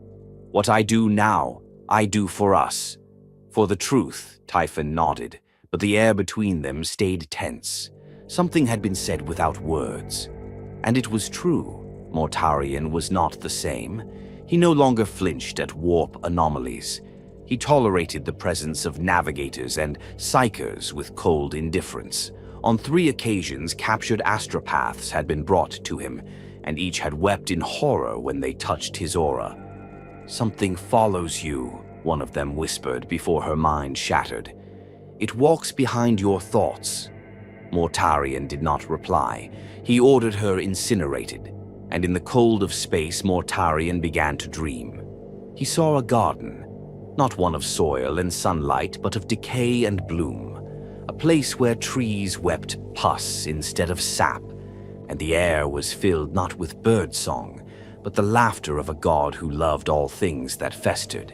What I do now, I do for us." "For the truth," Typhon nodded, but the air between them stayed tense. Something had been said without words. And it was true. Mortarion was not the same. He no longer flinched at warp anomalies. He tolerated the presence of navigators and psykers with cold indifference. On 3 occasions, captured astropaths had been brought to him, and each had wept in horror when they touched his aura. "Something follows you," one of them whispered before her mind shattered. "It walks behind your thoughts." Mortarion did not reply. He ordered her incinerated, and in the cold of space, Mortarion began to dream. He saw a garden, not one of soil and sunlight, but of decay and bloom, a place where trees wept pus instead of sap, and the air was filled not with birdsong, but the laughter of a god who loved all things that festered.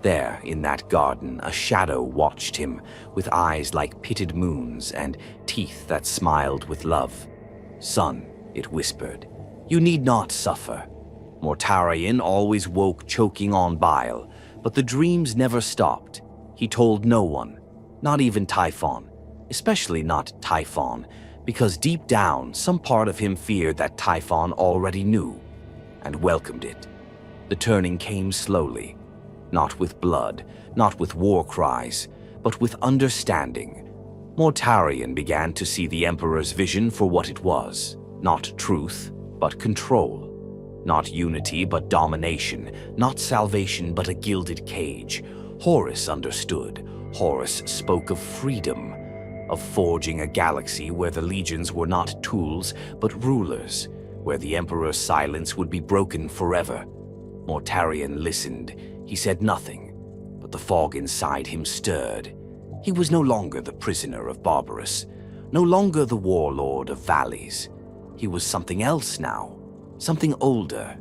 There, in that garden, a shadow watched him, with eyes like pitted moons and teeth that smiled with love. "Son," it whispered, "you need not suffer." Mortarion always woke choking on bile, but the dreams never stopped. He told no one, not even Typhon, especially not Typhon, because deep down, some part of him feared that Typhon already knew, and welcomed it. The turning came slowly. Not with blood, not with war cries, but with understanding. Mortarion began to see the Emperor's vision for what it was. Not truth, but control. Not unity, but domination. Not salvation, but a gilded cage. Horus understood. Horus spoke of freedom, of forging a galaxy where the legions were not tools, but rulers, where the Emperor's silence would be broken forever. Mortarion listened. He said nothing, but the fog inside him stirred. He was no longer the prisoner of Barbarus, no longer the warlord of valleys. He was something else now, something older.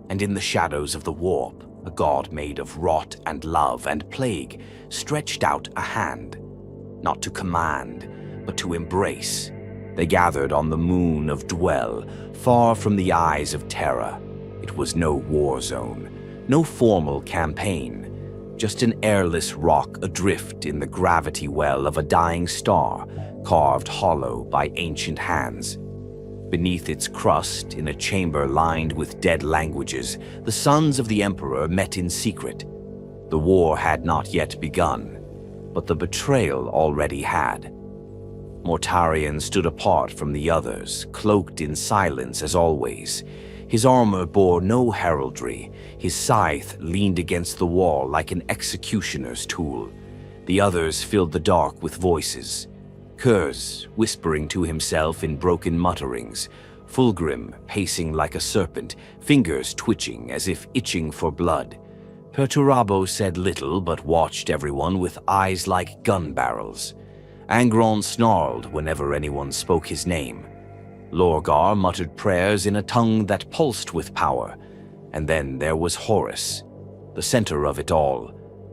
And in the shadows of the warp, a god made of rot and love and plague stretched out a hand, not to command, but to embrace. They gathered on the moon of Dwell, far from the eyes of terror. It was no war zone, no formal campaign, just an airless rock adrift in the gravity well of a dying star, carved hollow by ancient hands. Beneath its crust, in a chamber lined with dead languages, the sons of the Emperor met in secret. The war had not yet begun, but the betrayal already had. Mortarion stood apart from the others, cloaked in silence as always. His armor bore no heraldry. His scythe leaned against the wall like an executioner's tool. The others filled the dark with voices. Kurz, whispering to himself in broken mutterings. Fulgrim, pacing like a serpent, fingers twitching as if itching for blood. Perturabo said little but watched everyone with eyes like gun barrels. Angron snarled whenever anyone spoke his name. Lorgar muttered prayers in a tongue that pulsed with power. And then there was Horus, the center of it all,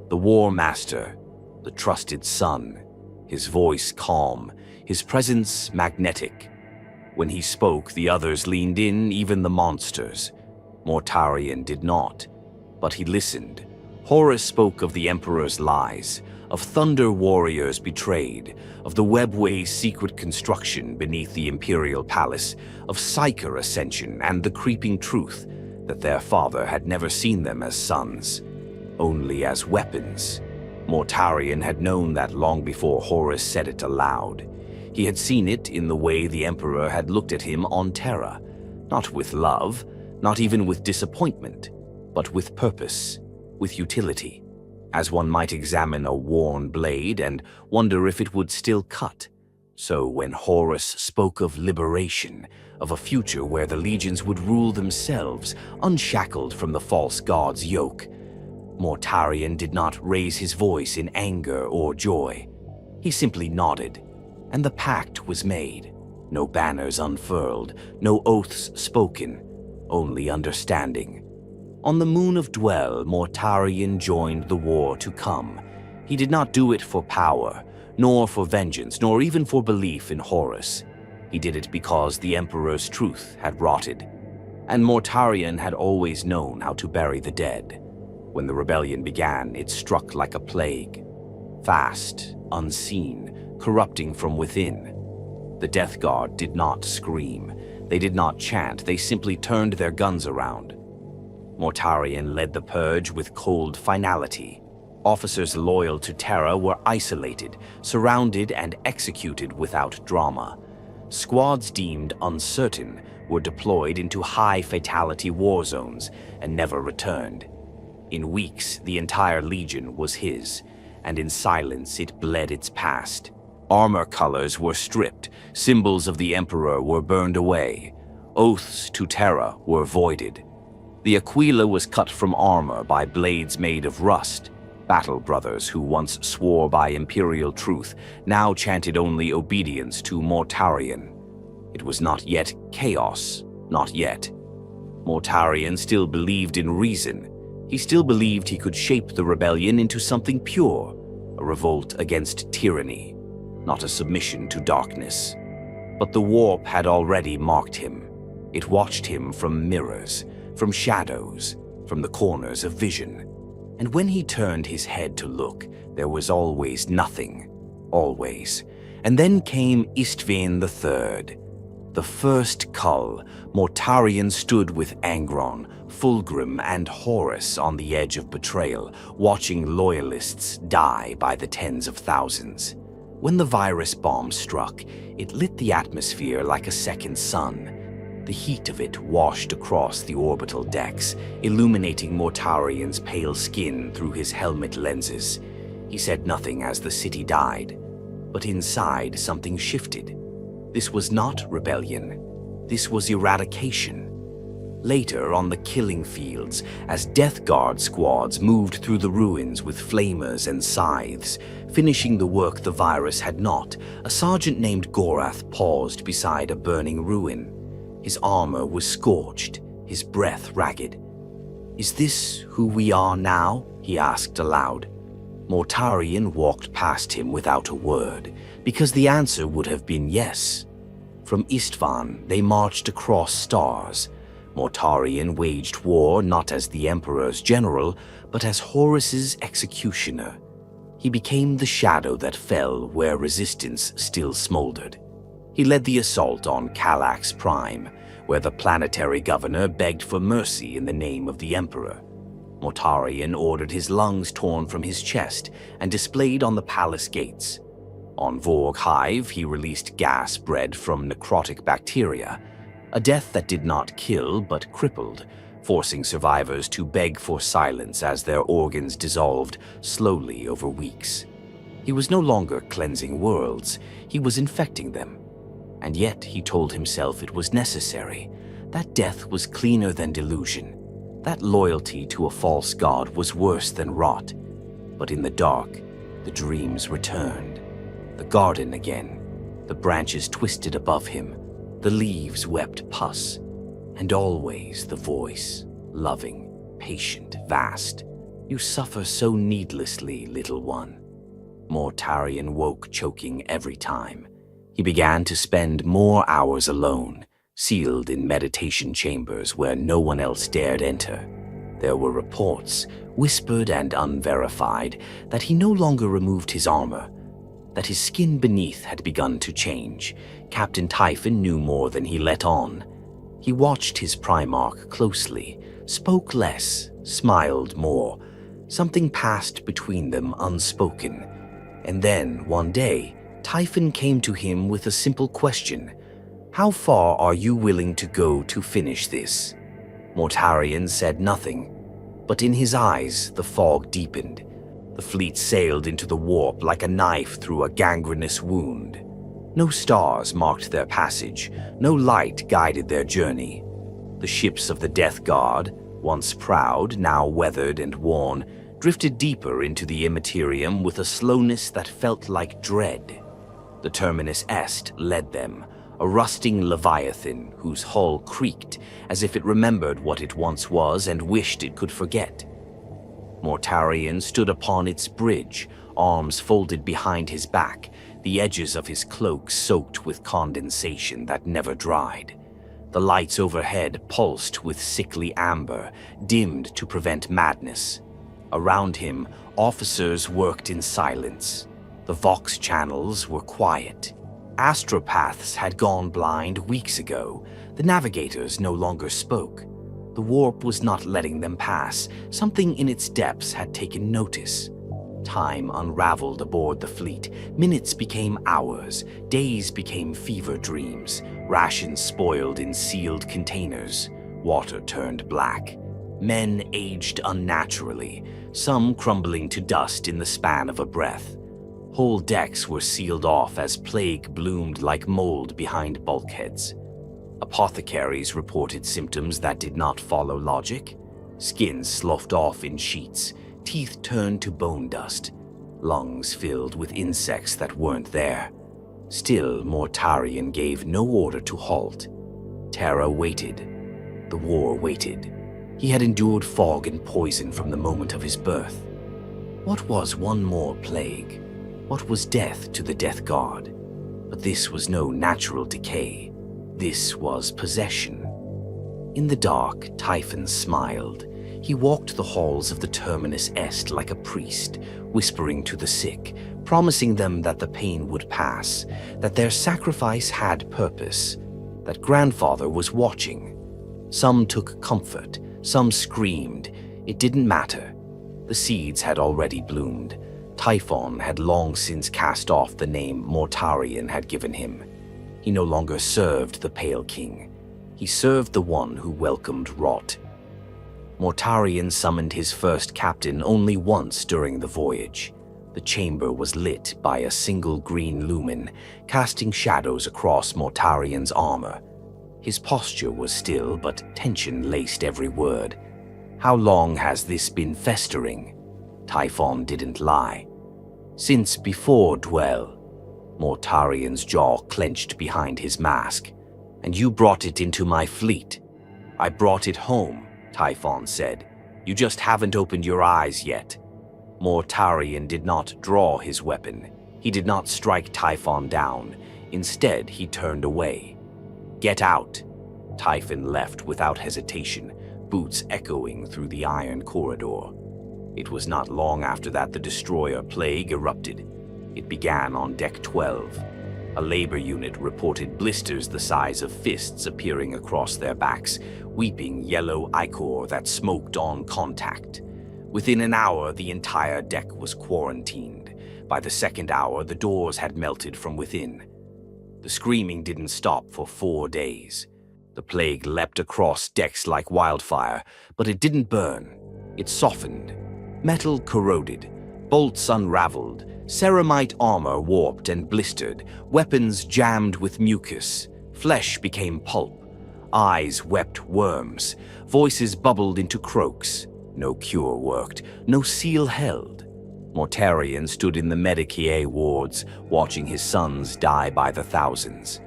the war master, the trusted son. His voice calm, his presence magnetic. When he spoke, the others leaned in, even the monsters. Mortarion did not, but he listened. Horus spoke of the Emperor's lies, of Thunder warriors betrayed, of the webway's secret construction beneath the Imperial Palace, of psyker ascension and the creeping truth that their father had never seen them as sons, only as weapons. Mortarion had known that long before Horus said it aloud. He had seen it in the way the Emperor had looked at him on Terra, not with love, not even with disappointment, but with purpose, with utility, as one might examine a worn blade and wonder if it would still cut. So when Horus spoke of liberation, of a future where the legions would rule themselves, unshackled from the false god's yoke, Mortarion did not raise his voice in anger or joy. He simply nodded, and the pact was made. No banners unfurled, no oaths spoken, only understanding. On the moon of Dwell, Mortarion joined the war to come. He did not do it for power, nor for vengeance, nor even for belief in Horus. He did it because the Emperor's truth had rotted, and Mortarion had always known how to bury the dead. When the rebellion began, it struck like a plague. Fast, unseen, corrupting from within. The Death Guard did not scream. They did not chant. They simply turned their guns around. Mortarion led the purge with cold finality. Officers loyal to Terra were isolated, surrounded, and executed without drama. Squads deemed uncertain were deployed into high-fatality war zones and never returned. In weeks, the entire legion was his, and in silence it bled its past. Armor colors were stripped, symbols of the Emperor were burned away, oaths to Terra were voided. The Aquila was cut from armor by blades made of rust. Battle brothers who once swore by imperial truth now chanted only obedience to Mortarion. It was not yet chaos, not yet. Mortarion still believed in reason. He still believed he could shape the rebellion into something pure, a revolt against tyranny, not a submission to darkness. But the warp had already marked him. It watched him from mirrors, from shadows, from the corners of vision. And when he turned his head to look, there was always nothing. Always. And then came Istvain III. The first cull. Mortarion stood with Angron, Fulgrim, and Horus on the edge of betrayal, watching loyalists die by the tens of thousands. When the virus bomb struck, it lit the atmosphere like a second sun. The heat of it washed across the orbital decks, illuminating Mortarion's pale skin through his helmet lenses. He said nothing as the city died, but inside something shifted. This was not rebellion. This was eradication. Later, on the killing fields, as Death Guard squads moved through the ruins with flamers and scythes, finishing the work the virus had not, a sergeant named Gorath paused beside a burning ruin. His armor was scorched, his breath ragged. "Is this who we are now?" he asked aloud. Mortarion walked past him without a word, because the answer would have been yes. From Istvan, they marched across stars. Mortarion waged war not as the Emperor's general, but as Horus's executioner. He became the shadow that fell where resistance still smoldered. He led the assault on Kallax Prime, where the planetary governor begged for mercy in the name of the Emperor. Mortarion ordered his lungs torn from his chest and displayed on the palace gates. On Vorg Hive, he released gas bred from necrotic bacteria, a death that did not kill but crippled, forcing survivors to beg for silence as their organs dissolved slowly over weeks. He was no longer cleansing worlds, he was infecting them. And yet he told himself it was necessary. That death was cleaner than delusion. That loyalty to a false god was worse than rot. But in the dark, the dreams returned. The garden again. The branches twisted above him. The leaves wept pus. And always the voice, loving, patient, vast. "You suffer so needlessly, little one." Mortarion woke choking every time. He began to spend more hours alone, sealed in meditation chambers where no one else dared enter. There were reports, whispered and unverified, that he no longer removed his armor, that his skin beneath had begun to change. Captain Typhon knew more than he let on. He watched his Primarch closely, spoke less, smiled more. Something passed between them unspoken. And then, one day, Typhon came to him with a simple question. "How far are you willing to go to finish this?" Mortarion said nothing, but in his eyes the fog deepened. The fleet sailed into the warp like a knife through a gangrenous wound. No stars marked their passage, no light guided their journey. The ships of the Death Guard, once proud, now weathered and worn, drifted deeper into the immaterium with a slowness that felt like dread. The Terminus Est led them, a rusting leviathan whose hull creaked as if it remembered what it once was and wished it could forget. Mortarion stood upon its bridge, arms folded behind his back, the edges of his cloak soaked with condensation that never dried. The lights overhead pulsed with sickly amber, dimmed to prevent madness. Around him, officers worked in silence. The Vox channels were quiet. Astropaths had gone blind weeks ago. The navigators no longer spoke. The warp was not letting them pass. Something in its depths had taken notice. Time unraveled aboard the fleet. Minutes became hours. Days became fever dreams. Rations spoiled in sealed containers. Water turned black. Men aged unnaturally, some crumbling to dust in the span of a breath. Whole decks were sealed off as plague bloomed like mold behind bulkheads. Apothecaries reported symptoms that did not follow logic. Skins sloughed off in sheets, teeth turned to bone dust, lungs filled with insects that weren't there. Still, Mortarion gave no order to halt. Terra waited. The war waited. He had endured fog and poison from the moment of his birth. What was one more plague? What was death to the Death Guard? But this was no natural decay. This was possession. In the dark, Typhon smiled. He walked the halls of the Terminus Est like a priest, whispering to the sick, promising them that the pain would pass, that their sacrifice had purpose, that grandfather was watching. Some took comfort, some screamed. It didn't matter. The seeds had already bloomed. Typhon had long since cast off the name Mortarion had given him. He no longer served the Pale King. He served the one who welcomed rot. Mortarion summoned his first captain only once during the voyage. The chamber was lit by a single green lumen, casting shadows across Mortarion's armor. His posture was still, but tension laced every word. "How long has this been festering?" Typhon didn't lie. "Since before Dwell." Mortarion's jaw clenched behind his mask. "And you brought it into my fleet." "I brought it home," Typhon said. "You just haven't opened your eyes yet." Mortarion did not draw his weapon. He did not strike Typhon down. Instead, he turned away. "Get out." Typhon left without hesitation, boots echoing through the iron corridor. It was not long after that the destroyer plague erupted. It began on Deck 12. A labor unit reported blisters the size of fists appearing across their backs, weeping yellow ichor that smoked on contact. Within an hour, the entire deck was quarantined. By the second hour, the doors had melted from within. The screaming didn't stop for 4 days. The plague leapt across decks like wildfire, but it didn't burn. It softened. Metal corroded, bolts unraveled, ceramite armor warped and blistered, weapons jammed with mucus, flesh became pulp, eyes wept worms, voices bubbled into croaks. No cure worked, no seal held. Mortarion stood in the Decay wards, watching his sons die by the thousands.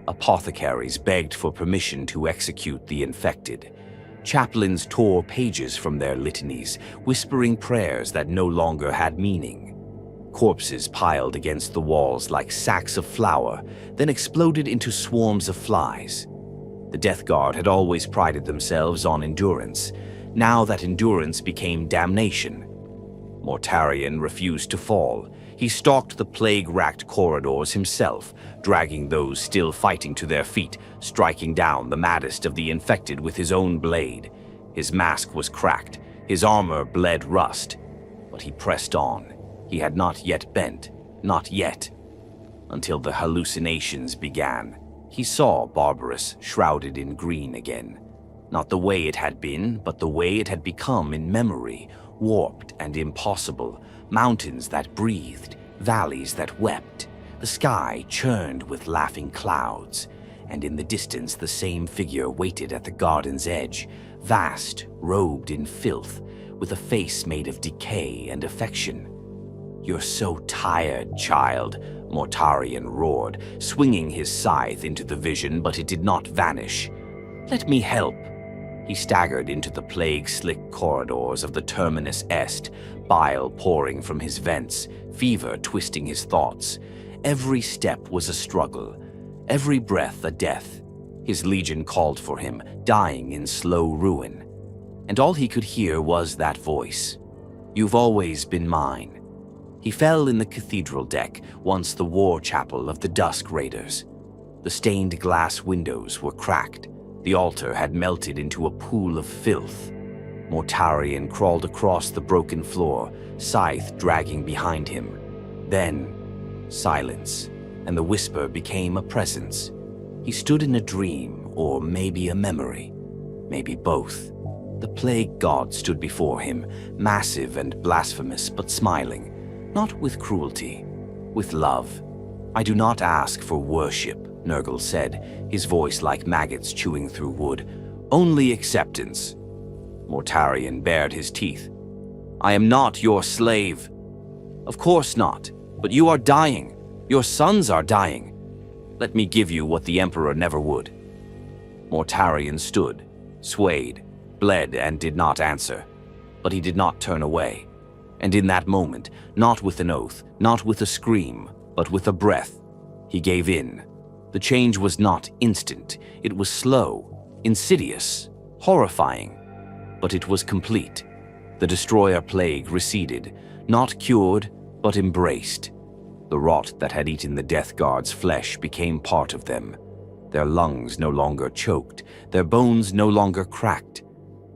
Apothecaries begged for permission to execute the infected. Chaplains tore pages from their litanies, whispering prayers that no longer had meaning. Corpses piled against the walls like sacks of flour, then exploded into swarms of flies. The Death Guard had always prided themselves on endurance. Now that endurance became damnation. Mortarion refused to fall. He stalked the plague-racked corridors himself, dragging those still fighting to their feet, striking down the maddest of the infected with his own blade. His mask was cracked, his armor bled rust, but he pressed on. He had not yet bent, not yet. Until the hallucinations began. He saw Barbarus shrouded in green again. Not the way it had been, but the way it had become in memory, warped and impossible, mountains that breathed, valleys that wept. The sky churned with laughing clouds, and in the distance the same figure waited at the garden's edge, vast, robed in filth, with a face made of decay and affection. "You're so tired, child," Mortarion roared, swinging his scythe into the vision, but it did not vanish. "Let me help." He staggered into the plague-slick corridors of the Terminus Est, bile pouring from his vents, fever twisting his thoughts. Every step was a struggle, every breath a death. His legion called for him, dying in slow ruin. And all he could hear was that voice. "You've always been mine." He fell in the cathedral deck, once the war chapel of the Dusk Raiders. The stained glass windows were cracked. The altar had melted into a pool of filth. Mortarion crawled across the broken floor, scythe dragging behind him. Then, silence, and the whisper became a presence. He stood in a dream, or maybe a memory, maybe both. The plague god stood before him, massive and blasphemous, but smiling, not with cruelty, with love. "I do not ask for worship," Nurgle said, his voice like maggots chewing through wood. "Only acceptance." Mortarion bared his teeth. "I am not your slave." "Of course not, but you are dying. Your sons are dying. Let me give you what the Emperor never would." Mortarion stood, swayed, bled, and did not answer. But he did not turn away. And in that moment, not with an oath, not with a scream, but with a breath, he gave in. The change was not instant. It was slow, insidious, horrifying. But it was complete. The destroyer plague receded, not cured, but embraced. The rot that had eaten the Death Guard's flesh became part of them. Their lungs no longer choked, their bones no longer cracked.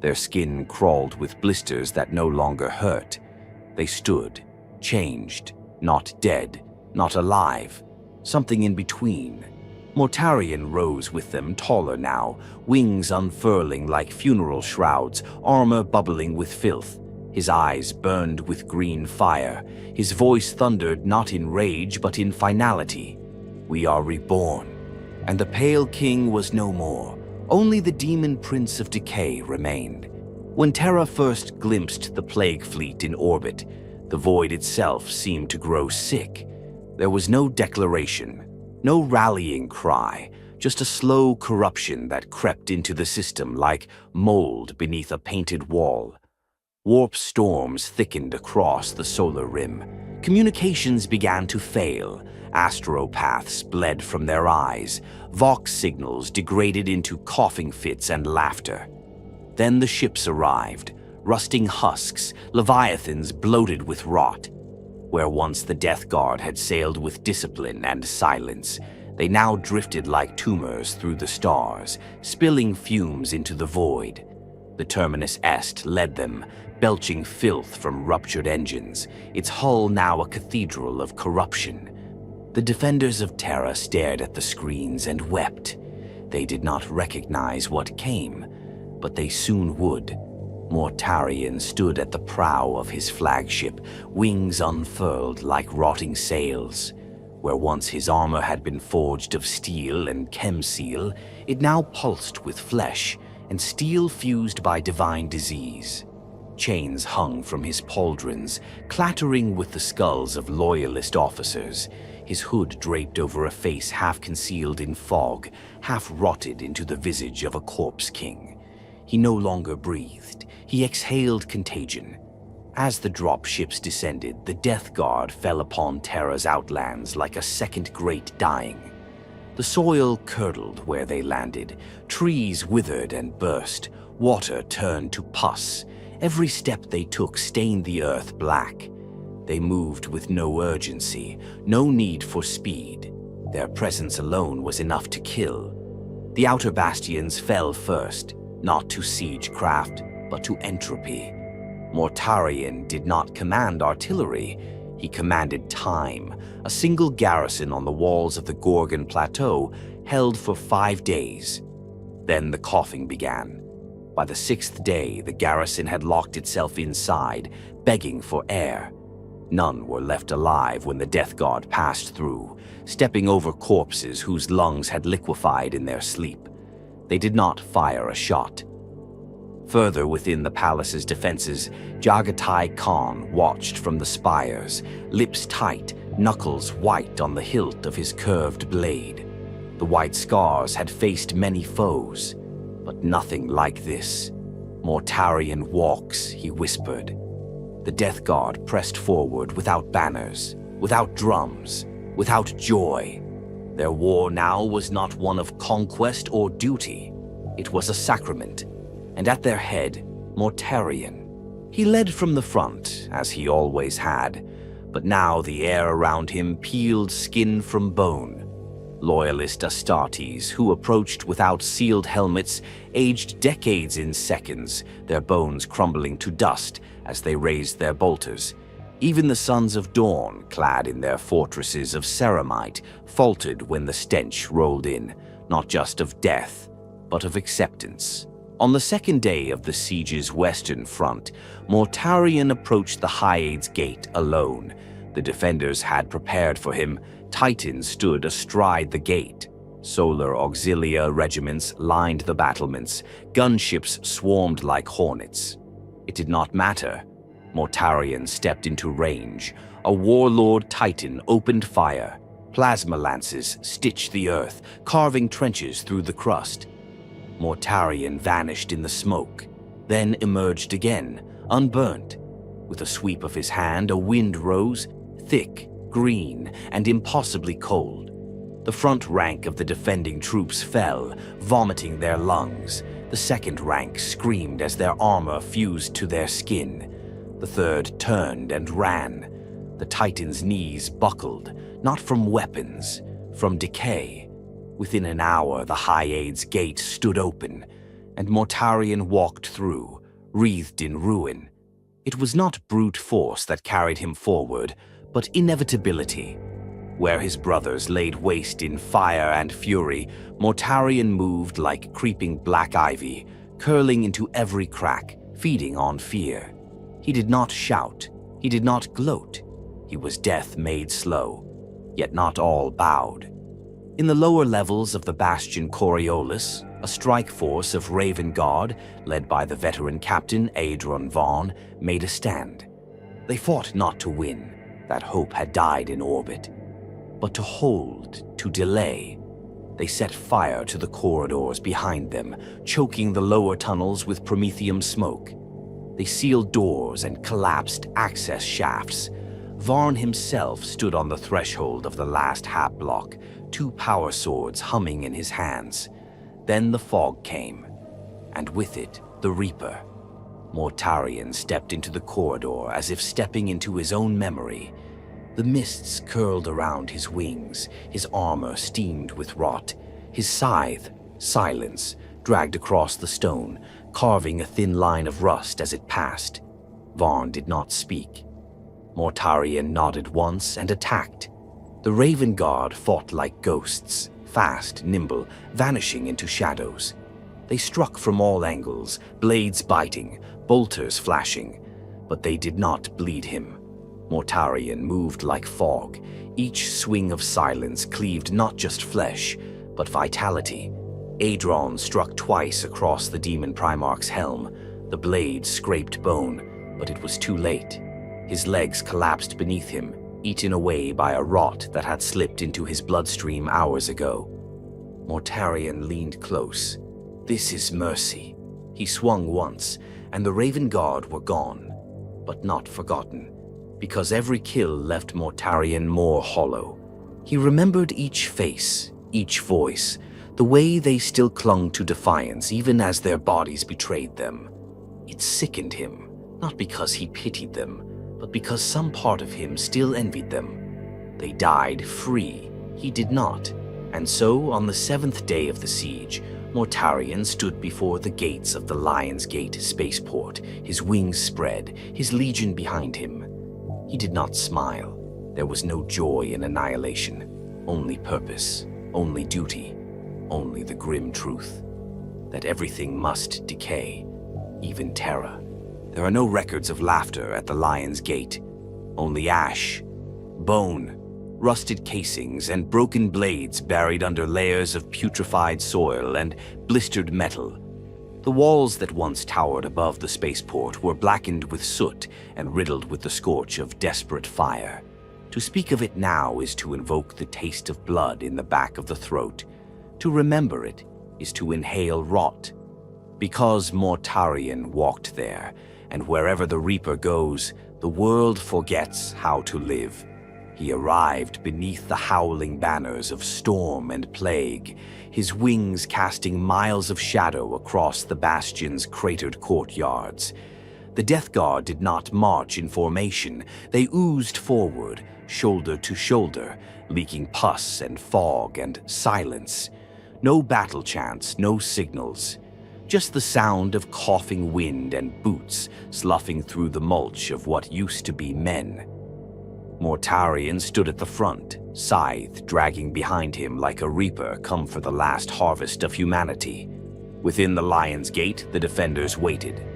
Their skin crawled with blisters that no longer hurt. They stood, changed, not dead, not alive, something in between. Mortarion rose with them, taller now, wings unfurling like funeral shrouds, armor bubbling with filth. His eyes burned with green fire. His voice thundered not in rage but in finality. "We are reborn. And the Pale King was no more. Only the demon prince of Decay remained. When Terra first glimpsed the plague fleet in orbit, the void itself seemed to grow sick. There was no declaration, no rallying cry, just a slow corruption that crept into the system like mold beneath a painted wall. Warp storms thickened across the solar rim. Communications began to fail. Astropaths bled from their eyes. Vox signals degraded into coughing fits and laughter. Then the ships arrived, rusting husks, leviathans bloated with rot. Where once the Death Guard had sailed with discipline and silence, they now drifted like tumors through the stars, spilling fumes into the void. The Terminus Est led them, belching filth from ruptured engines, its hull now a cathedral of corruption. The defenders of Terra stared at the screens and wept. They did not recognize what came, but they soon would. Mortarion stood at the prow of his flagship, wings unfurled like rotting sails. Where once his armor had been forged of steel and chemseal, it now pulsed with flesh, and steel fused by divine disease. Chains hung from his pauldrons, clattering with the skulls of loyalist officers. His hood draped over a face half concealed in fog, half rotted into the visage of a corpse king. He no longer breathed. He exhaled contagion. As the drop ships descended, the Death Guard fell upon Terra's outlands like a second great dying. The soil curdled where they landed. Trees withered and burst. Water turned to pus. Every step they took stained the earth black. They moved with no urgency, no need for speed. Their presence alone was enough to kill. The outer bastions fell first, not to siege craft, but to entropy. Mortarion did not command artillery. He commanded time, a single garrison on the walls of the Gorgon Plateau held for 5 days. Then the coughing began. By the 6th day, the garrison had locked itself inside, begging for air. None were left alive when the Death Guard passed through, stepping over corpses whose lungs had liquefied in their sleep. They did not fire a shot. Further within the palace's defenses, Jagatai Khan watched from the spires, lips tight, knuckles white on the hilt of his curved blade. The white scars had faced many foes, but nothing like this. Mortarion walks, he whispered. The Death Guard pressed forward without banners, without drums, without joy. Their war now was not one of conquest or duty. It was a sacrament, and at their head, Mortarion. He led from the front, as he always had, but now the air around him peeled skin from bone. Loyalist Astartes, who approached without sealed helmets, aged decades in seconds, their bones crumbling to dust as they raised their bolters. Even the Sons of Dawn, clad in their fortresses of ceramite, faltered when the stench rolled in, not just of death, but of acceptance. On the second day of the siege's western front, Mortarion approached the Hyade's gate alone. The defenders had prepared for him. Titans stood astride the gate. Solar auxilia regiments lined the battlements. Gunships swarmed like hornets. It did not matter. Mortarion stepped into range. A warlord Titan opened fire. Plasma lances stitched the earth, carving trenches through the crust. Mortarion vanished in the smoke, then emerged again, unburnt. With a sweep of his hand, a wind rose, thick, green, and impossibly cold. The front rank of the defending troops fell, vomiting their lungs. The second rank screamed as their armor fused to their skin. The third turned and ran. The Titan's knees buckled, not from weapons, from decay. Within an hour, the Hyade's gate stood open, and Mortarion walked through, wreathed in ruin. It was not brute force that carried him forward, but inevitability. Where his brothers laid waste in fire and fury, Mortarion moved like creeping black ivy, curling into every crack, feeding on fear. He did not shout, he did not gloat. He was death made slow, yet not all bowed. In the lower levels of the bastion Coriolis, a strike force of Raven Guard, led by the veteran captain Adron Vaughn, made a stand. They fought not to win, that hope had died in orbit, but to hold, to delay. They set fire to the corridors behind them, choking the lower tunnels with promethium smoke. They sealed doors and collapsed access shafts. Varn himself stood on the threshold of the last hap block, 2 power swords humming in his hands. Then the fog came, and with it, the Reaper. Mortarion stepped into the corridor as if stepping into his own memory. The mists curled around his wings, his armor steamed with rot. His scythe, silence, dragged across the stone, carving a thin line of rust as it passed. Varn did not speak. Mortarion nodded once and attacked. The Raven Guard fought like ghosts, fast, nimble, vanishing into shadows. They struck from all angles, blades biting, bolters flashing, but they did not bleed him. Mortarion moved like fog. Each swing of silence cleaved not just flesh, but vitality. Adron struck twice across the Daemon Primarch's helm. The blade scraped bone, but it was too late. His legs collapsed beneath him, eaten away by a rot that had slipped into his bloodstream hours ago. Mortarion leaned close. This is mercy. He swung once, and the Raven Guard were gone, but not forgotten, because every kill left Mortarion more hollow. He remembered each face, each voice, the way they still clung to defiance even as their bodies betrayed them. It sickened him, not because he pitied them, but because some part of him still envied them. They died free. He did not. And so, on the 7th day of the siege, Mortarion stood before the gates of the Lion's Gate spaceport, his wings spread, his legion behind him. He did not smile. There was no joy in annihilation, only purpose, only duty, only the grim truth that everything must decay, even terror. There are no records of laughter at the Lion's Gate, only ash, bone, rusted casings, and broken blades buried under layers of putrefied soil and blistered metal. The walls that once towered above the spaceport were blackened with soot and riddled with the scorch of desperate fire. To speak of it now is to invoke the taste of blood in the back of the throat. To remember it is to inhale rot. Because Mortarion walked there, and wherever the Reaper goes, the world forgets how to live. He arrived beneath the howling banners of storm and plague, his wings casting miles of shadow across the bastion's cratered courtyards. The Death Guard did not march in formation. They oozed forward, shoulder to shoulder, leaking pus and fog and silence. No battle chants, no signals. Just the sound of coughing wind and boots sloughing through the mulch of what used to be men. Mortarion stood at the front, scythe dragging behind him like a reaper come for the last harvest of humanity. Within the Lion's Gate, the defenders waited.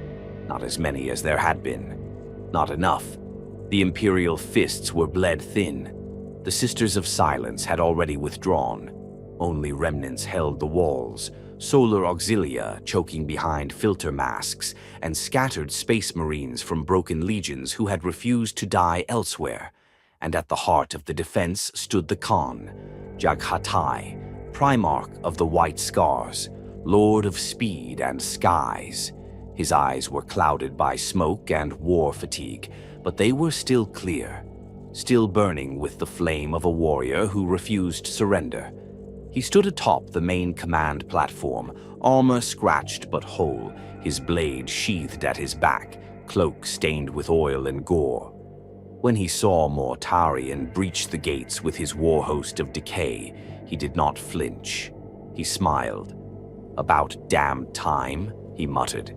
Not as many as there had been. Not enough. The Imperial fists were bled thin. The Sisters of Silence had already withdrawn. Only remnants held the walls, solar auxilia choking behind filter masks, and scattered space marines from broken legions who had refused to die elsewhere. And at the heart of the defense stood the Khan, Jaghatai, Primarch of the White Scars, Lord of Speed and Skies. His eyes were clouded by smoke and war fatigue, but they were still clear, still burning with the flame of a warrior who refused surrender. He stood atop the main command platform, armor scratched but whole, his blade sheathed at his back, cloak stained with oil and gore. When he saw Mortarion breach the gates with his war host of Decay, he did not flinch. He smiled. "About damn time," he muttered.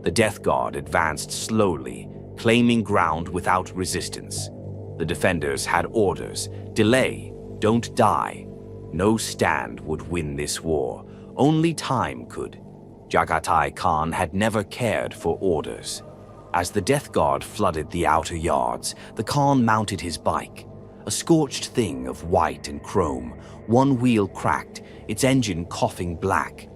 The Death Guard advanced slowly, claiming ground without resistance. The defenders had orders: delay, don't die. No stand would win this war. Only time could. Jaghatai Khan had never cared for orders. As the Death Guard flooded the outer yards, the Khan mounted his bike, a a scorched thing of white and chrome, one wheel cracked, its engine coughing black.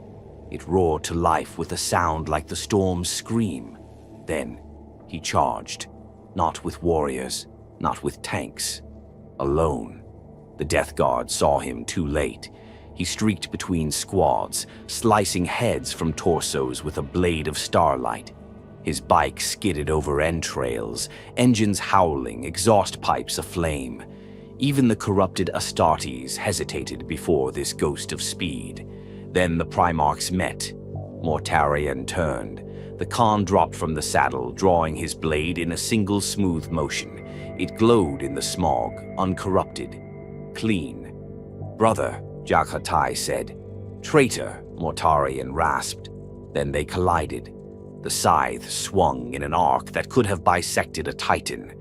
It roared to life with a sound like the storm's scream. Then he charged, not with warriors, not with tanks, alone. The Death Guard saw him too late. He streaked between squads, slicing heads from torsos with a blade of starlight. His bike skidded over entrails, engines howling, exhaust pipes aflame. Even the corrupted Astartes hesitated before this ghost of speed. Then the Primarchs met. Mortarion turned. The Khan dropped from the saddle, drawing his blade in a single smooth motion. It glowed in the smog, uncorrupted, clean. "Brother," Jaghatai said. "Traitor," Mortarion rasped. Then they collided. The scythe swung in an arc that could have bisected a titan.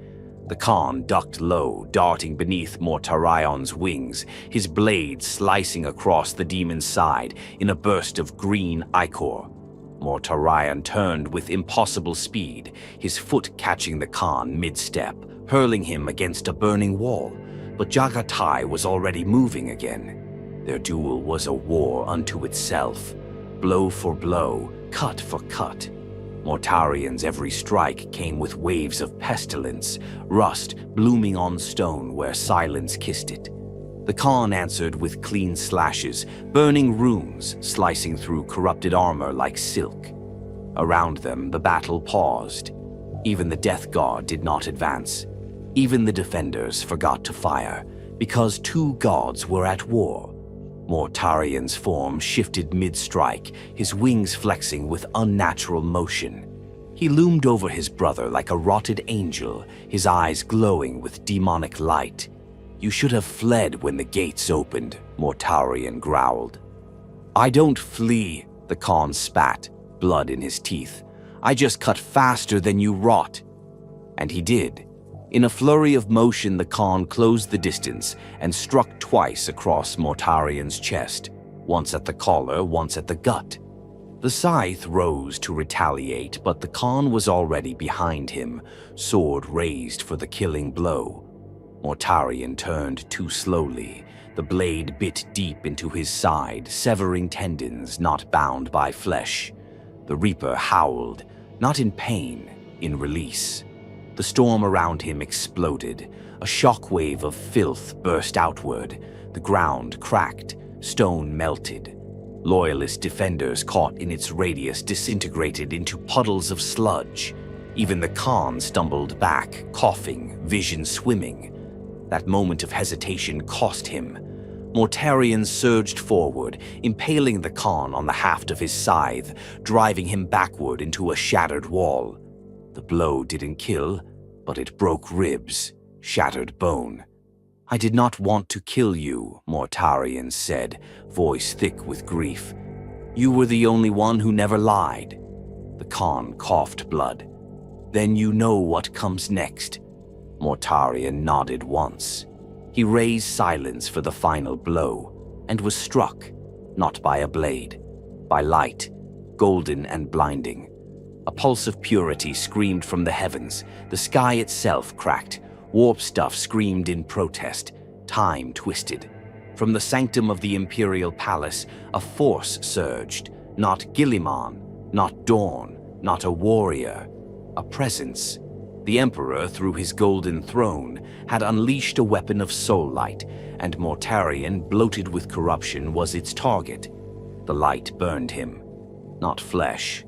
The Khan ducked low, darting beneath Mortarion's wings, his blade slicing across the demon's side in a burst of green ichor. Mortarion turned with impossible speed, his foot catching the Khan mid-step, hurling him against a burning wall. But Jaghatai was already moving again. Their duel was a war unto itself, blow for blow, cut for cut. Mortarion's every strike came with waves of pestilence, rust blooming on stone where silence kissed it. The Khan answered with clean slashes, burning runes slicing through corrupted armor like silk. Around them, the battle paused. Even the Death Guard did not advance. Even the defenders forgot to fire, because two gods were at war. Mortarion's form shifted mid-strike, his wings flexing with unnatural motion. He loomed over his brother like a rotted angel, his eyes glowing with demonic light. "You should have fled when the gates opened," Mortarion growled. "I don't flee," the Khan spat, blood in his teeth. "I just cut faster than you rot." And he did. In a flurry of motion, the Khan closed the distance and struck twice across Mortarion's chest, once at the collar, once at the gut. The scythe rose to retaliate, but the Khan was already behind him, sword raised for the killing blow. Mortarion turned too slowly. The blade bit deep into his side, severing tendons not bound by flesh. The Reaper howled, not in pain, in release. The storm around him exploded. A shockwave of filth burst outward. The ground cracked, stone melted. Loyalist defenders caught in its radius disintegrated into puddles of sludge. Even the Khan stumbled back, coughing, vision swimming. That moment of hesitation cost him. Mortarion surged forward, impaling the Khan on the haft of his scythe, driving him backward into a shattered wall. The blow didn't kill, but it broke ribs, shattered bone. "I did not want to kill you," Mortarion said, voice thick with grief. "You were the only one who never lied." The Khan coughed blood. "Then you know what comes next." Mortarion nodded once. He raised silence for the final blow, and was struck, not by a blade, by light, golden and blinding. A pulse of purity screamed from the heavens. The sky itself cracked. Warp stuff screamed in protest. Time twisted. From the sanctum of the Imperial Palace, a force surged. Not Gilliman, not Dawn, not a warrior. A presence. The Emperor, through his golden throne, had unleashed a weapon of soul light, and Mortarion, bloated with corruption, was its target. The light burned him. Not flesh.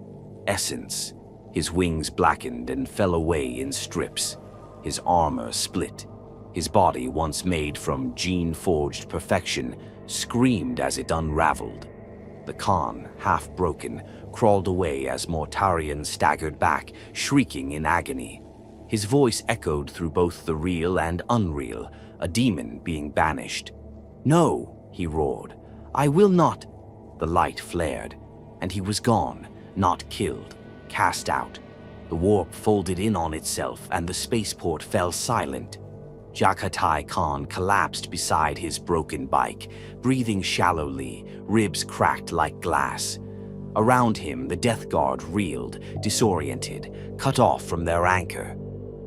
Essence. His wings blackened and fell away in strips. His armor split. His body, once made from gene-forged perfection, screamed as it unraveled. The Khan, half broken, crawled away as Mortarion staggered back, shrieking in agony. His voice echoed through both the real and unreal, a demon being banished. "No," he roared. "I will not." The light flared, and he was gone. Not killed, cast out. The warp folded in on itself and the spaceport fell silent. Jaghatai Khan collapsed beside his broken bike, breathing shallowly, ribs cracked like glass. Around him, the Death Guard reeled, disoriented, cut off from their anchor.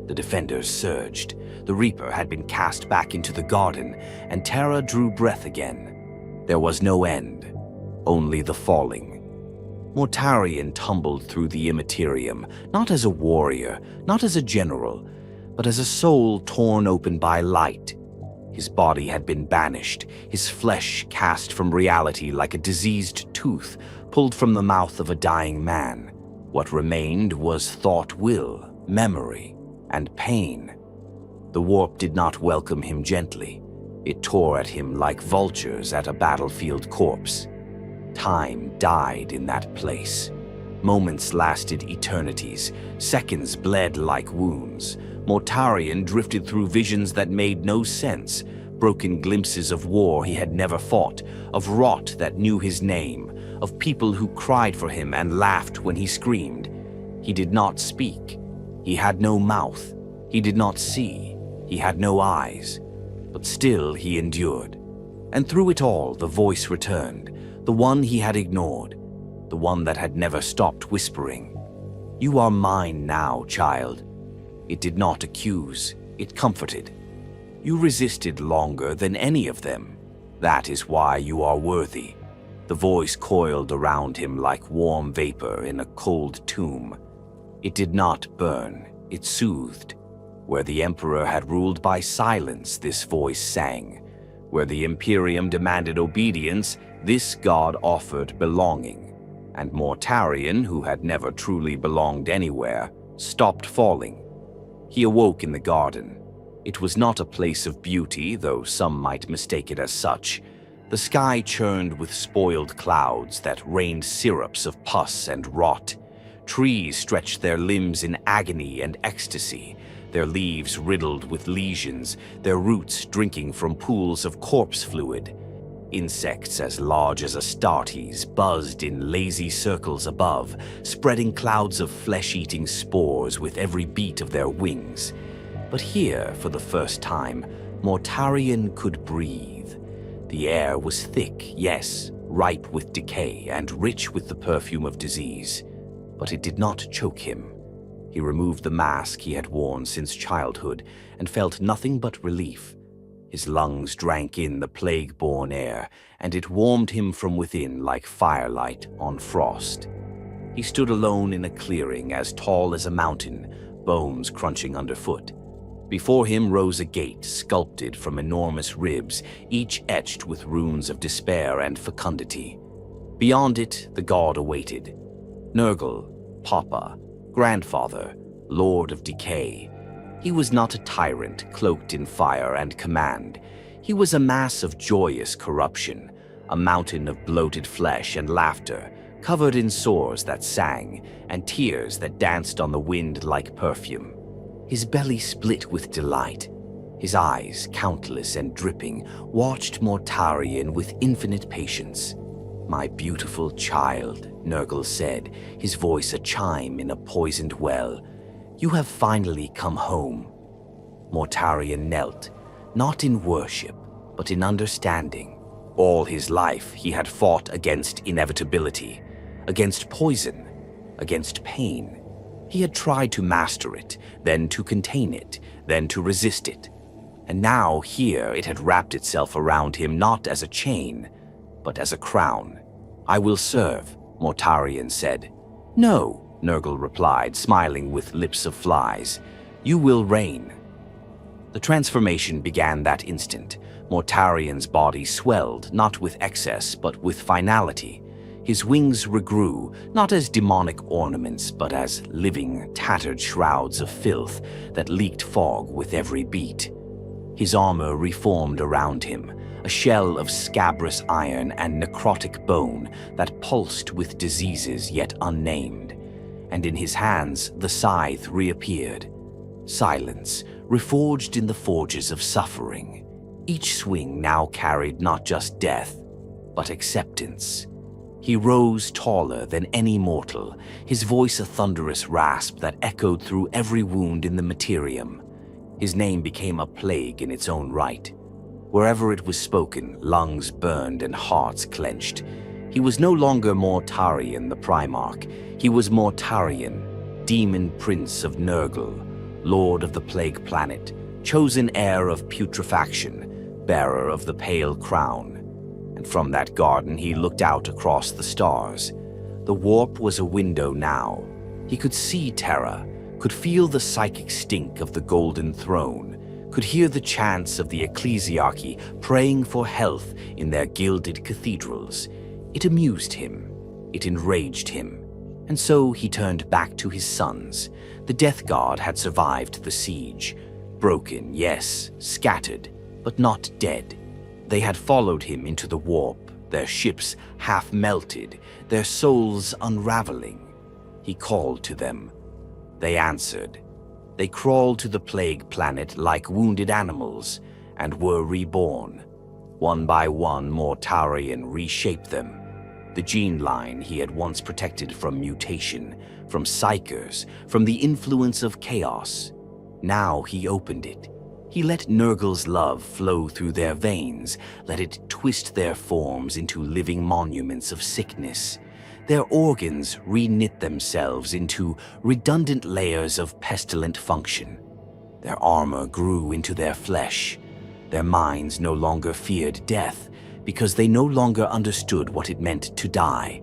The defenders surged. The Reaper had been cast back into the garden, and Terra drew breath again. There was no end, only the falling. Mortarion tumbled through the immaterium, not as a warrior, not as a general, but as a soul torn open by light. His body had been banished, his flesh cast from reality like a diseased tooth pulled from the mouth of a dying man. What remained was thought, will, memory, and pain. The warp did not welcome him gently. It tore at him like vultures at a battlefield corpse. Time died in that place. Moments lasted eternities. Seconds bled like wounds. Mortarion drifted through visions that made no sense, broken glimpses of war he had never fought, of rot that knew his name, of people who cried for him and laughed when he screamed. He did not speak. He had no mouth. He did not see. He had no eyes. But still he endured. And through it all, the voice returned, the one he had ignored, the one that had never stopped whispering. "You are mine now, child." It did not accuse, it comforted. "You resisted longer than any of them. That is why you are worthy." The voice coiled around him like warm vapor in a cold tomb. It did not burn, it soothed. Where the Emperor had ruled by silence, this voice sang. Where the Imperium demanded obedience, this god offered belonging. And Mortarion, who had never truly belonged anywhere, stopped falling. He awoke in the garden. It was not a place of beauty, though some might mistake it as such. The sky churned with spoiled clouds that rained syrups of pus and rot. Trees stretched their limbs in agony and ecstasy, their leaves riddled with lesions, their roots drinking from pools of corpse fluid. Insects as large as Astartes buzzed in lazy circles above, spreading clouds of flesh-eating spores with every beat of their wings. But here, for the first time, Mortarion could breathe. The air was thick, yes, ripe with decay and rich with the perfume of disease. But it did not choke him. He removed the mask he had worn since childhood and felt nothing but relief. His lungs drank in the plague-born air, and it warmed him from within like firelight on frost. He stood alone in a clearing as tall as a mountain, bones crunching underfoot. Before him rose a gate sculpted from enormous ribs, each etched with runes of despair and fecundity. Beyond it, the god awaited. Nurgle, Papa, Grandfather, Lord of Decay. He was not a tyrant cloaked in fire and command. He was a mass of joyous corruption, a mountain of bloated flesh and laughter, covered in sores that sang and tears that danced on the wind like perfume. His belly split with delight. His eyes, countless and dripping, watched Mortarion with infinite patience. "My beautiful child," Nurgle said, his voice a chime in a poisoned well. "You have finally come home." Mortarion knelt, not in worship, but in understanding. All his life he had fought against inevitability, against poison, against pain. He had tried to master it, then to contain it, then to resist it. And now here it had wrapped itself around him not as a chain, but as a crown. "I will serve," Mortarion said. "No," Nurgle replied, smiling with lips of flies. "You will reign." The transformation began that instant. Mortarion's body swelled, not with excess, but with finality. His wings regrew, not as demonic ornaments, but as living, tattered shrouds of filth that leaked fog with every beat. His armor reformed around him, a shell of scabrous iron and necrotic bone that pulsed with diseases yet unnamed. And in his hands the scythe reappeared. Silence, reforged in the forges of suffering. Each swing now carried not just death, but acceptance. He rose taller than any mortal, his voice a thunderous rasp that echoed through every wound in the materium. His name became a plague in its own right. Wherever it was spoken, lungs burned and hearts clenched. He was no longer Mortarion the Primarch. He was Mortarion, Demon Prince of Nurgle, lord of the plague planet, chosen heir of putrefaction, bearer of the pale crown. And from that garden he looked out across the stars. The warp was a window now. He could see Terra, could feel the psychic stink of the golden throne, could hear the chants of the ecclesiarchy praying for health in their gilded cathedrals. It amused him. It enraged him. And so he turned back to his sons. The Death Guard had survived the siege. Broken, yes, scattered, but not dead. They had followed him into the warp, their ships half melted, their souls unraveling. He called to them. They answered. They crawled to the plague planet like wounded animals and were reborn. One by one, Mortarion reshaped them. The gene line he had once protected from mutation, from psykers, from the influence of chaos. Now he opened it. He let Nurgle's love flow through their veins, let it twist their forms into living monuments of sickness. Their organs reknit themselves into redundant layers of pestilent function. Their armor grew into their flesh. Their minds no longer feared death, because they no longer understood what it meant to die.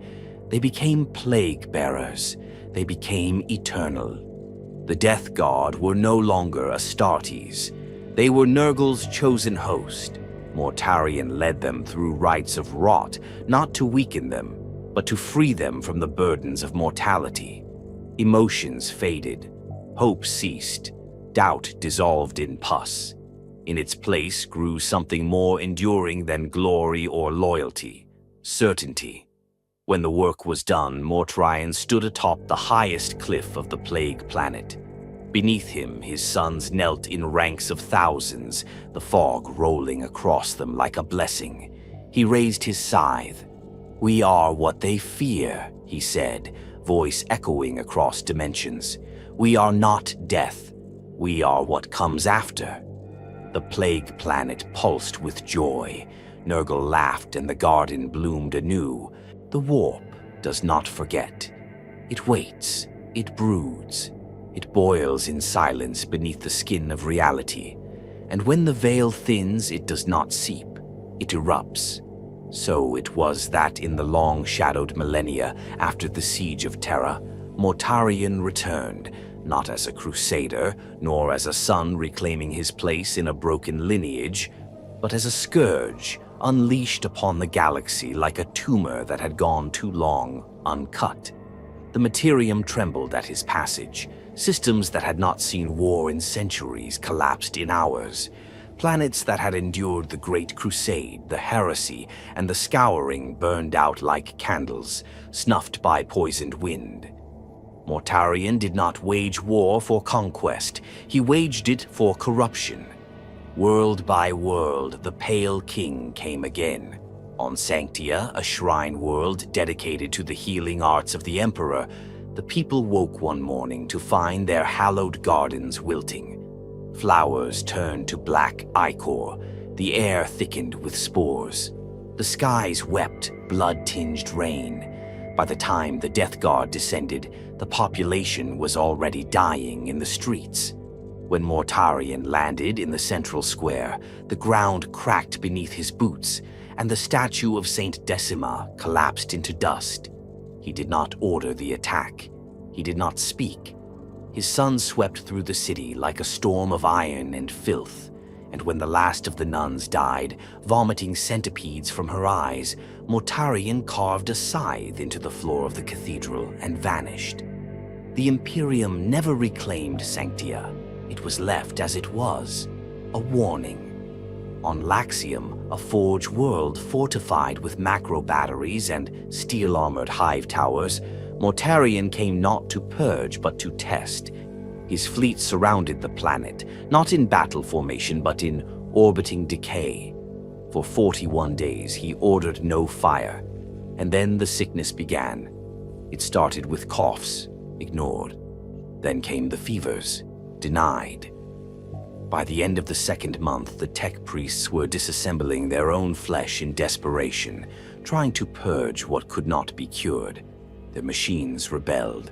They became plague bearers. They became eternal. The Death Guard were no longer Astartes. They were Nurgle's chosen host. Mortarion led them through rites of rot, not to weaken them, but to free them from the burdens of mortality. Emotions faded. Hope ceased. Doubt dissolved in pus. In its place grew something more enduring than glory or loyalty, certainty. When the work was done, Mortarion stood atop the highest cliff of the plague planet. Beneath him, his sons knelt in ranks of thousands, the fog rolling across them like a blessing. He raised his scythe. "We are what they fear," he said, voice echoing across dimensions. "We are not death. We are what comes after." The plague planet pulsed with joy. Nurgle laughed and the garden bloomed anew. The warp does not forget. It waits. It broods. It boils in silence beneath the skin of reality. And when the veil thins, it does not seep. It erupts. So it was that in the long-shadowed millennia after the siege of Terra, Mortarion returned, not as a crusader, nor as a son reclaiming his place in a broken lineage, but as a scourge unleashed upon the galaxy like a tumor that had gone too long uncut. The materium trembled at his passage. Systems that had not seen war in centuries collapsed in hours. Planets that had endured the Great Crusade, the Heresy, and the Scouring burned out like candles, snuffed by poisoned wind. Mortarion did not wage war for conquest. He waged it for corruption. World by world, the Pale King came again. On Sanctia, a shrine world dedicated to the healing arts of the Emperor, the people woke one morning to find their hallowed gardens wilting. Flowers turned to black ichor. The air thickened with spores. The skies wept blood-tinged rain. By the time the Death Guard descended, the population was already dying in the streets. When Mortarion landed in the central square, the ground cracked beneath his boots, and the statue of Saint Decima collapsed into dust. He did not order the attack. He did not speak. His sons swept through the city like a storm of iron and filth, and when the last of the nuns died, vomiting centipedes from her eyes, Mortarion carved a scythe into the floor of the cathedral and vanished. The Imperium never reclaimed Sanctia. It was left as it was, a warning. On Laxium, a forge world fortified with macro batteries and steel-armored hive towers, Mortarion came not to purge but to test. His fleet surrounded the planet, not in battle formation but in orbiting decay. For 41 days he ordered no fire, and then the sickness began. It started with coughs, ignored. Then came the fevers, denied. By the end of the second month, the tech priests were disassembling their own flesh in desperation, trying to purge what could not be cured. Their machines rebelled.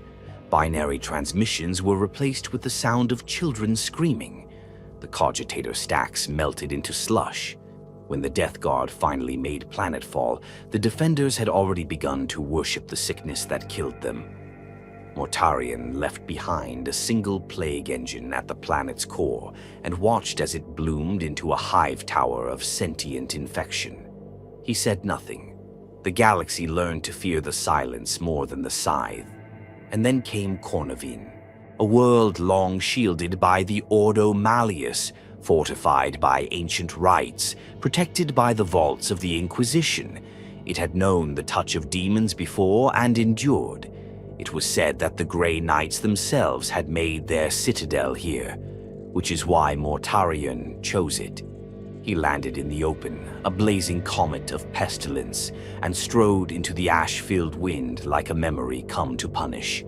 Binary transmissions were replaced with the sound of children screaming. The cogitator stacks melted into slush. When the Death Guard finally made planetfall, the defenders had already begun to worship the sickness that killed them. Mortarion left behind a single plague engine at the planet's core and watched as it bloomed into a hive tower of sentient infection. He said nothing. The galaxy learned to fear the silence more than the scythe. And then came Cornavin, a world long shielded by the Ordo Malleus, fortified by ancient rites, protected by the vaults of the Inquisition. It had known the touch of demons before and endured. It was said that the Grey Knights themselves had made their citadel here, which is why Mortarion chose it. He landed in the open, a blazing comet of pestilence, and strode into the ash-filled wind like a memory come to punish.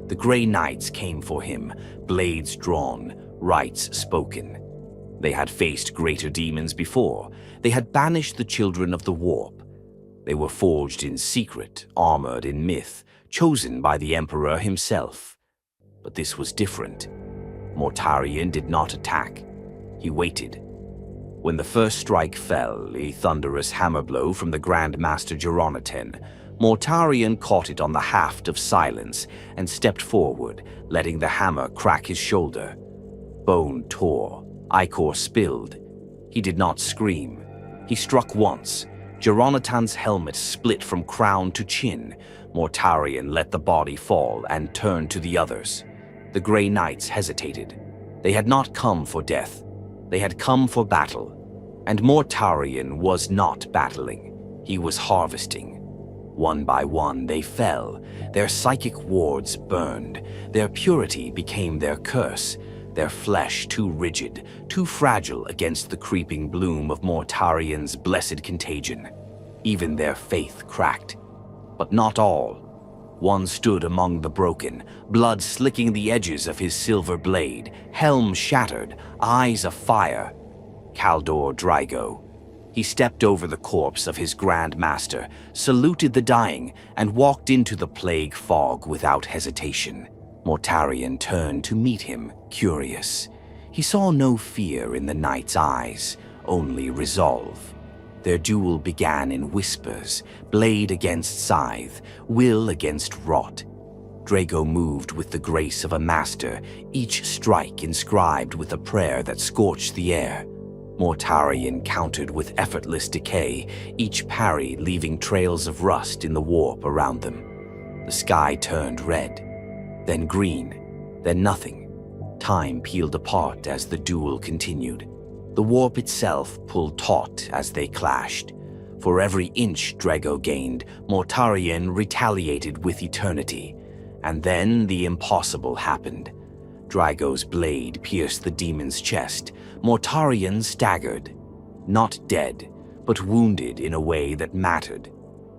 The Grey Knights came for him, blades drawn, rites spoken. They had faced greater demons before. They had banished the children of the warp. They were forged in secret, armored in myth, chosen by the Emperor himself. But this was different. Mortarion did not attack. He waited. When the first strike fell, a thunderous hammer blow from the Grand Master Geroniten, Mortarion caught it on the haft of silence and stepped forward, letting the hammer crack his shoulder. Bone tore, ichor spilled. He did not scream. He struck once. Geroniten's helmet split from crown to chin. Mortarion let the body fall and turned to the others. The Grey Knights hesitated. They had not come for death. They had come for battle. And Mortarion was not battling. He was harvesting. One by one they fell. Their psychic wards burned. Their purity became their curse. Their flesh too rigid, too fragile against the creeping bloom of Mortarion's blessed contagion. Even their faith cracked. But not all. One stood among the broken, blood slicking the edges of his silver blade, helm shattered, eyes afire. Kaldor Drago. He stepped over the corpse of his Grand Master, saluted the dying, and walked into the plague fog without hesitation. Mortarion turned to meet him, curious. He saw no fear in the knight's eyes, only resolve. Their duel began in whispers, blade against scythe, will against rot. Drago moved with the grace of a master, each strike inscribed with a prayer that scorched the air. Mortarion countered with effortless decay, each parry leaving trails of rust in the warp around them. The sky turned red, then green, then nothing. Time peeled apart as the duel continued. The warp itself pulled taut as they clashed. For every inch Drago gained, Mortarion retaliated with eternity. And then the impossible happened. Drago's blade pierced the demon's chest. Mortarion staggered. Not dead, but wounded in a way that mattered.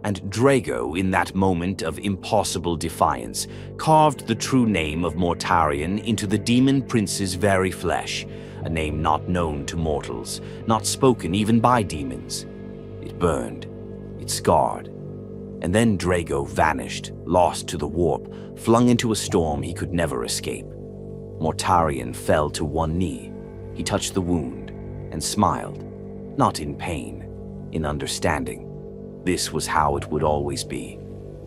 And Drago, in that moment of impossible defiance, carved the true name of Mortarion into the demon prince's very flesh, a name not known to mortals, not spoken even by demons. It burned. It scarred. And then Drago vanished, lost to the warp, flung into a storm he could never escape. Mortarion fell to one knee. He touched the wound and smiled, not in pain, in understanding. This was how it would always be.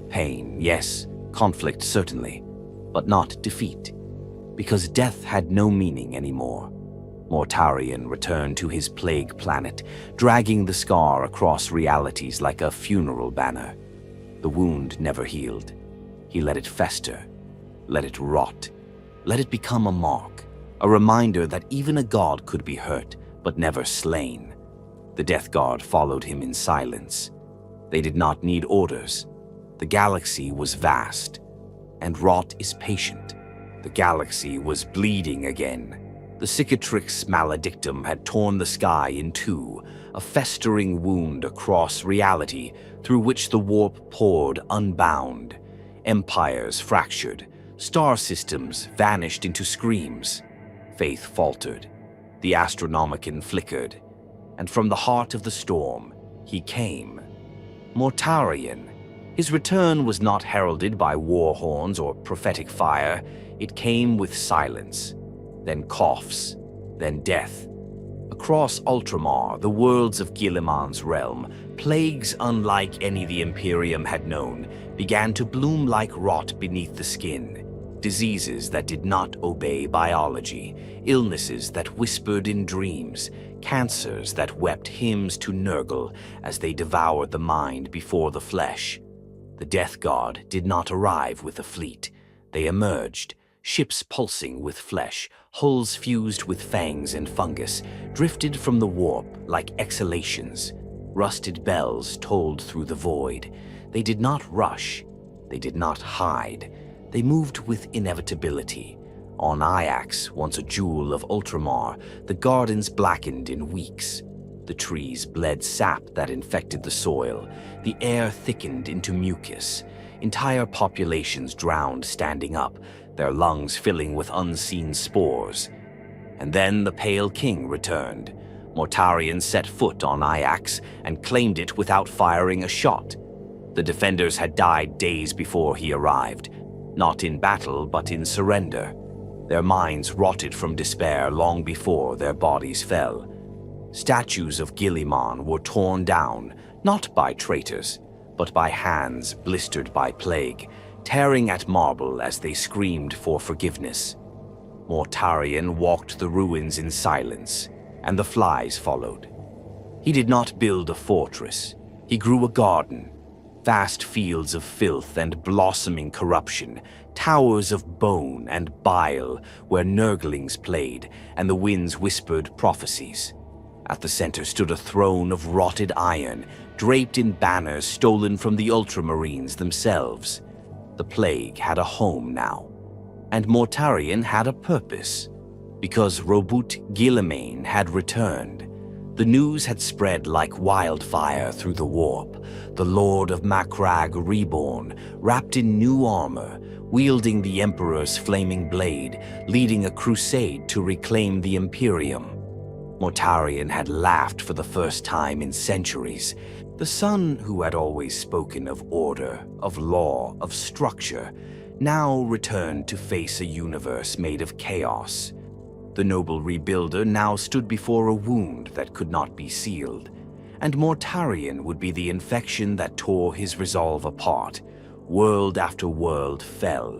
Pain, yes, conflict certainly, but not defeat, because death had no meaning anymore. Mortarion returned to his plague planet, dragging the scar across realities like a funeral banner. The wound never healed. He let it fester, let it rot, let it become a mark, a reminder that even a god could be hurt, but never slain. The Death Guard followed him in silence. They did not need orders. The galaxy was vast, and rot is patient. The galaxy was bleeding again. The cicatrix maledictum had torn the sky in two, a festering wound across reality through which the warp poured unbound. Empires fractured, star systems vanished into screams. Faith faltered. The Astronomicon flickered. And from the heart of the storm, he came. Mortarion, His return was not heralded by war horns or prophetic fire. It came with silence, then coughs, then death. Across Ultramar, the worlds of Guilliman's realm, plagues unlike any the Imperium had known began to bloom like rot beneath the skin. Diseases that did not obey biology, illnesses that whispered in dreams, cancers that wept hymns to Nurgle as they devoured the mind before the flesh. The Death Guard did not arrive with a fleet. They emerged, ships pulsing with flesh, hulls fused with fangs and fungus, drifted from the warp like exhalations. Rusted bells tolled through the void. They did not rush. They did not hide. They moved with inevitability. On Ajax, once a jewel of Ultramar, the gardens blackened in weeks. The trees bled sap that infected the soil. The air thickened into mucus. Entire populations drowned standing up, their lungs filling with unseen spores. And then the Pale King returned. Mortarion set foot on Ajax and claimed it without firing a shot. The defenders had died days before he arrived, not in battle but in surrender. Their minds rotted from despair long before their bodies fell. Statues of Guilliman were torn down, not by traitors, but by hands blistered by plague, tearing at marble as they screamed for forgiveness. Mortarion walked the ruins in silence, and the flies followed. He did not build a fortress. He grew a garden. Vast fields of filth and blossoming corruption, towers of bone and bile where Nurglings played and the winds whispered prophecies. At the center stood a throne of rotted iron, draped in banners stolen from the Ultramarines themselves. The plague had a home now, and Mortarion had a purpose, because Robut Guilliman had returned. The news had spread like wildfire through the warp. The Lord of Macragge reborn, wrapped in new armor, wielding the Emperor's flaming blade, leading a crusade to reclaim the Imperium. Mortarion had laughed for the first time in centuries. The son who had always spoken of order, of law, of structure, now returned to face a universe made of chaos. The noble rebuilder now stood before a wound that could not be sealed, and Mortarion would be the infection that tore his resolve apart. World after world fell.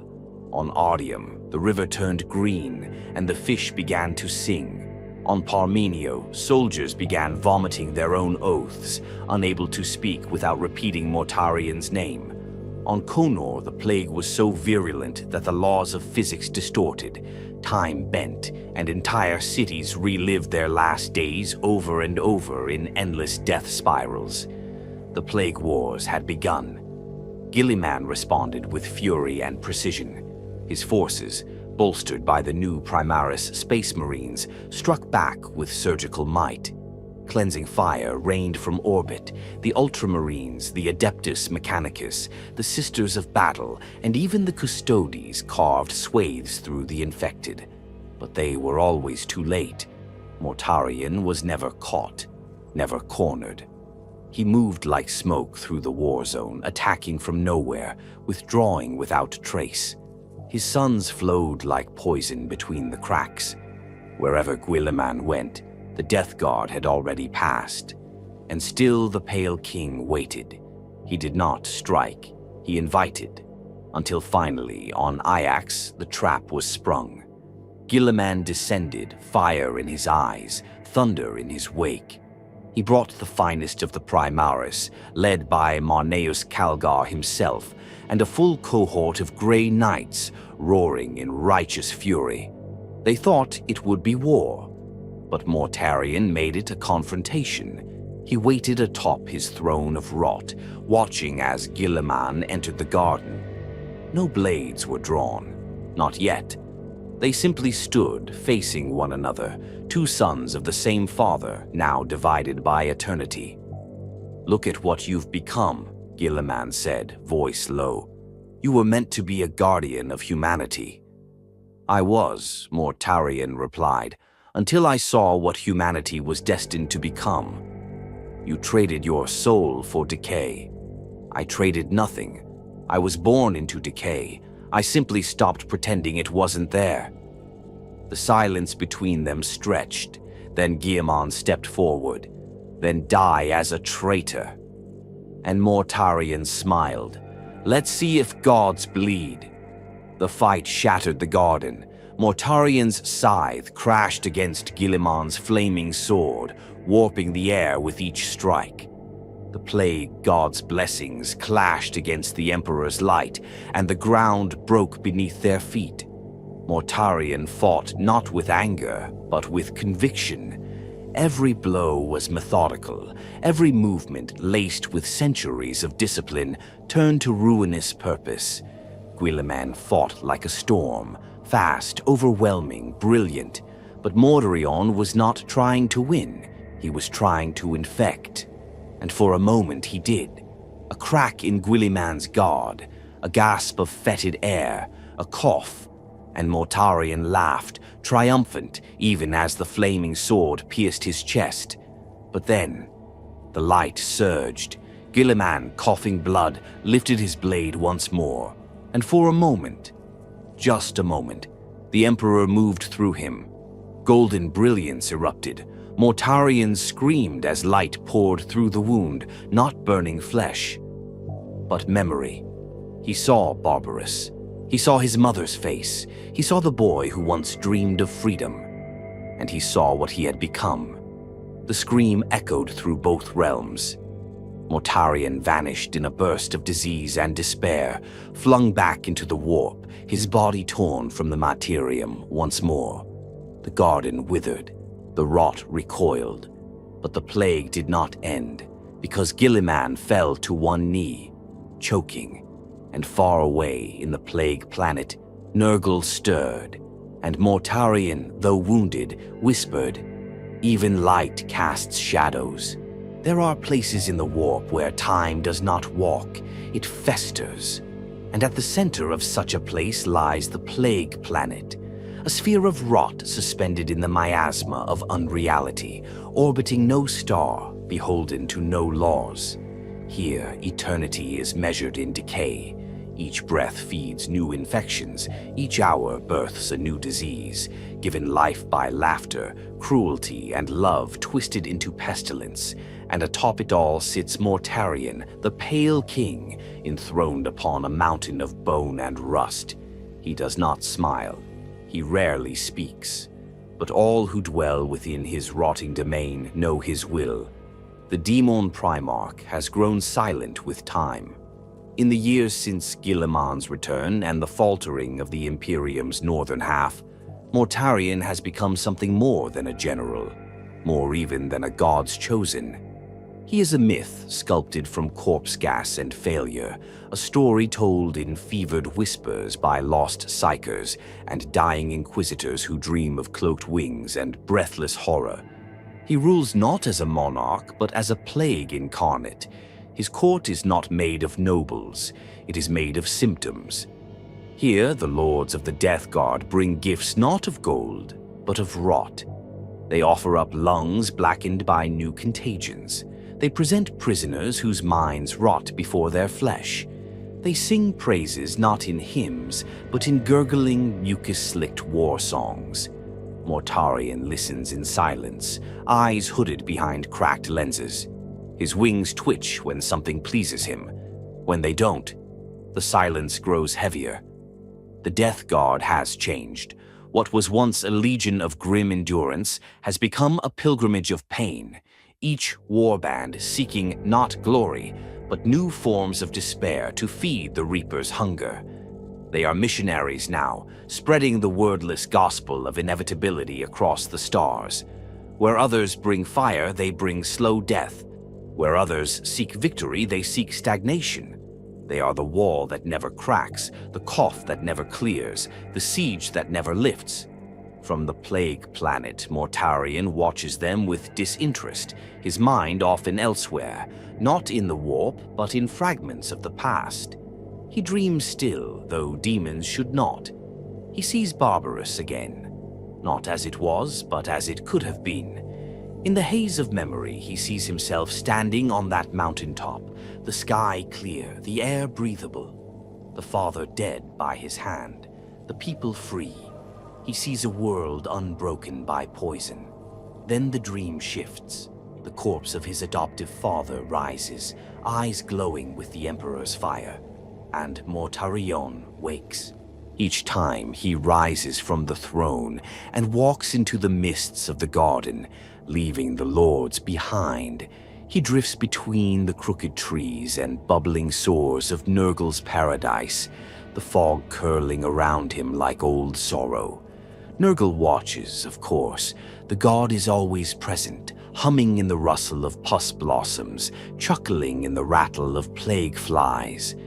On Ardium, the river turned green, and the fish began to sing. On Parmenio, soldiers began vomiting their own oaths, unable to speak without repeating Mortarion's name. On Conor, the plague was so virulent that the laws of physics distorted. Time bent, and entire cities relived their last days over and over in endless death spirals. The plague wars had begun. Guilliman responded with fury and precision. His forces, bolstered by the new Primaris Space Marines, struck back with surgical might. Cleansing fire rained from orbit. The Ultramarines, the Adeptus Mechanicus, the Sisters of Battle, and even the Custodes carved swathes through the infected. But they were always too late. Mortarion was never caught, never cornered. He moved like smoke through the war zone, attacking from nowhere, withdrawing without trace. His sons flowed like poison between the cracks. Wherever Guilliman went, the Death Guard had already passed. And still the Pale King waited. He did not strike. He invited. Until finally, on Ajax, the trap was sprung. Guilliman descended, fire in his eyes, thunder in his wake. He brought the finest of the Primaris, led by Marneus Calgar himself, and a full cohort of grey knights roaring in righteous fury. They thought it would be war, but Mortarion made it a confrontation. He waited atop his throne of rot, watching as Guilliman entered the garden. No blades were drawn, not yet. They simply stood, facing one another, two sons of the same father, now divided by eternity. "Look at what you've become," Guilliman said, voice low. "You were meant to be a guardian of humanity." "I was," Mortarion replied, "until I saw what humanity was destined to become. You traded your soul for decay. I traded nothing. I was born into decay. I simply stopped pretending it wasn't there." The silence between them stretched. Then Guilliman stepped forward. "Then die as a traitor." And Mortarion smiled. "Let's see if gods bleed." The fight shattered the garden. Mortarion's scythe crashed against Guilliman's flaming sword, warping the air with each strike. The plague god's blessings clashed against the Emperor's light, and the ground broke beneath their feet. Mortarion fought not with anger, but with conviction. Every blow was methodical, every movement laced with centuries of discipline turned to ruinous purpose. Guilliman fought like a storm, fast, overwhelming, brilliant. But Mortarion was not trying to win, he was trying to infect. And for a moment he did. A crack in Guilliman's guard, a gasp of fetid air, a cough, and Mortarion laughed, triumphant, even as the flaming sword pierced his chest. But then, the light surged. Guilliman, coughing blood, lifted his blade once more. And for a moment, just a moment, the Emperor moved through him. Golden brilliance erupted. Mortarion screamed as light poured through the wound, not burning flesh, but memory. He saw Barbarus. He saw his mother's face. He saw the boy who once dreamed of freedom. And he saw what he had become. The scream echoed through both realms. Mortarion vanished in a burst of disease and despair, flung back into the warp, his body torn from the materium once more. The garden withered, the rot recoiled, but the plague did not end, because Guilliman fell to one knee, choking, and far away in the plague planet, Nurgle stirred, and Mortarion, though wounded, whispered, "Even light casts shadows. There are places in the warp where time does not walk, it festers. And at the center of such a place lies the plague planet, a sphere of rot suspended in the miasma of unreality, orbiting no star, beholden to no laws. Here, eternity is measured in decay. Each breath feeds new infections, each hour births a new disease, given life by laughter, cruelty, and love twisted into pestilence. And atop it all sits Mortarion, the Pale King, enthroned upon a mountain of bone and rust. He does not smile. He rarely speaks. But all who dwell within his rotting domain know his will. The Daemon Primarch has grown silent with time. In the years since Guilliman's return and the faltering of the Imperium's northern half, Mortarion has become something more than a general, more even than a god's chosen. He is a myth sculpted from corpse gas and failure, a story told in fevered whispers by lost psykers and dying inquisitors who dream of cloaked wings and breathless horror. He rules not as a monarch, but as a plague incarnate. His court is not made of nobles, it is made of symptoms. Here, the lords of the Death Guard bring gifts not of gold, but of rot. They offer up lungs blackened by new contagions. They present prisoners whose minds rot before their flesh. They sing praises not in hymns, but in gurgling, mucus-slicked war songs. Mortarion listens in silence, eyes hooded behind cracked lenses. His wings twitch when something pleases him. When they don't, the silence grows heavier. The Death Guard has changed. What was once a legion of grim endurance has become a pilgrimage of pain. Each warband seeking not glory, but new forms of despair to feed the Reaper's hunger. They are missionaries now, spreading the wordless gospel of inevitability across the stars. Where others bring fire, they bring slow death. Where others seek victory, they seek stagnation. They are the wall that never cracks, the cough that never clears, the siege that never lifts. From the plague planet, Mortarion watches them with disinterest, his mind often elsewhere, not in the warp, but in fragments of the past. He dreams still, though demons should not. He sees Barbarus again, not as it was, but as it could have been. In the haze of memory, he sees himself standing on that mountaintop, the sky clear, the air breathable, the father dead by his hand, the people free. He sees a world unbroken by poison. Then the dream shifts. The corpse of his adoptive father rises, eyes glowing with the Emperor's fire, and Mortarion wakes. Each time he rises from the throne and walks into the mists of the garden, leaving the lords behind. He drifts between the crooked trees and bubbling sores of Nurgle's paradise, the fog curling around him like old sorrow. Nurgle watches, of course. The god is always present, humming in the rustle of pus blossoms, chuckling in the rattle of plague flies.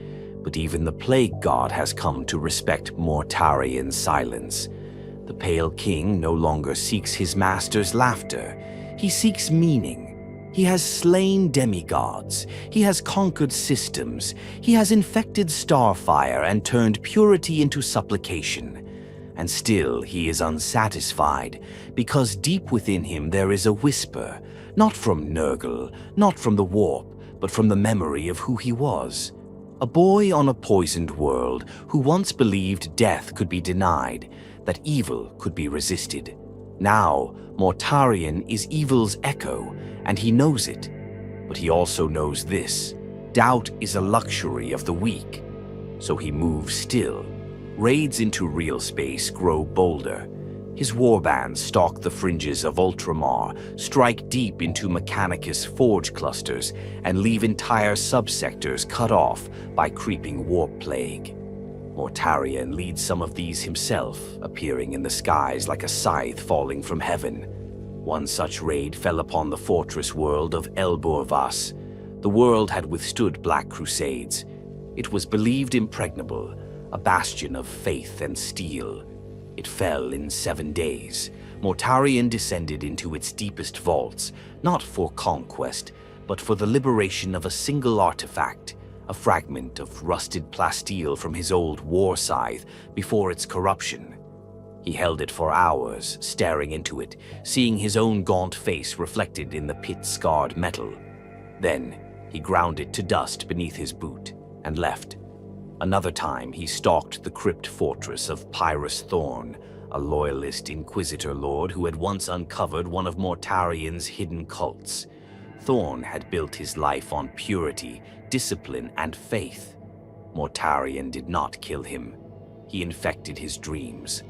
But even the plague god has come to respect Mortarion's silence. The Pale King no longer seeks his master's laughter. He seeks meaning. He has slain demigods. He has conquered systems. He has infected starfire and turned purity into supplication. And still he is unsatisfied, because deep within him there is a whisper, not from Nurgle, not from the warp, but from the memory of who he was. A boy on a poisoned world who once believed death could be denied, that evil could be resisted. Now, Mortarion is evil's echo, and he knows it. But he also knows this: doubt is a luxury of the weak. So he moves still. Raids into real space grow bolder. His warbands stalk the fringes of Ultramar, strike deep into Mechanicus forge clusters, and leave entire subsectors cut off by creeping warp plague. Mortarion leads some of these himself, appearing in the skies like a scythe falling from heaven. One such raid fell upon the fortress world of Elborvas. The world had withstood Black Crusades. It was believed impregnable, a bastion of faith and steel. It fell in 7 days. Mortarion descended into its deepest vaults, not for conquest, but for the liberation of a single artifact, a fragment of rusted plasteel from his old war scythe before its corruption. He held it for hours, staring into it, seeing his own gaunt face reflected in the pit-scarred metal. Then he ground it to dust beneath his boot and left. Another time, he stalked the crypt fortress of Pyrrhus Thorn, a loyalist inquisitor lord who had once uncovered one of Mortarion's hidden cults. Thorn had built his life on purity, discipline, and faith. Mortarion did not kill him. He infected his dreams.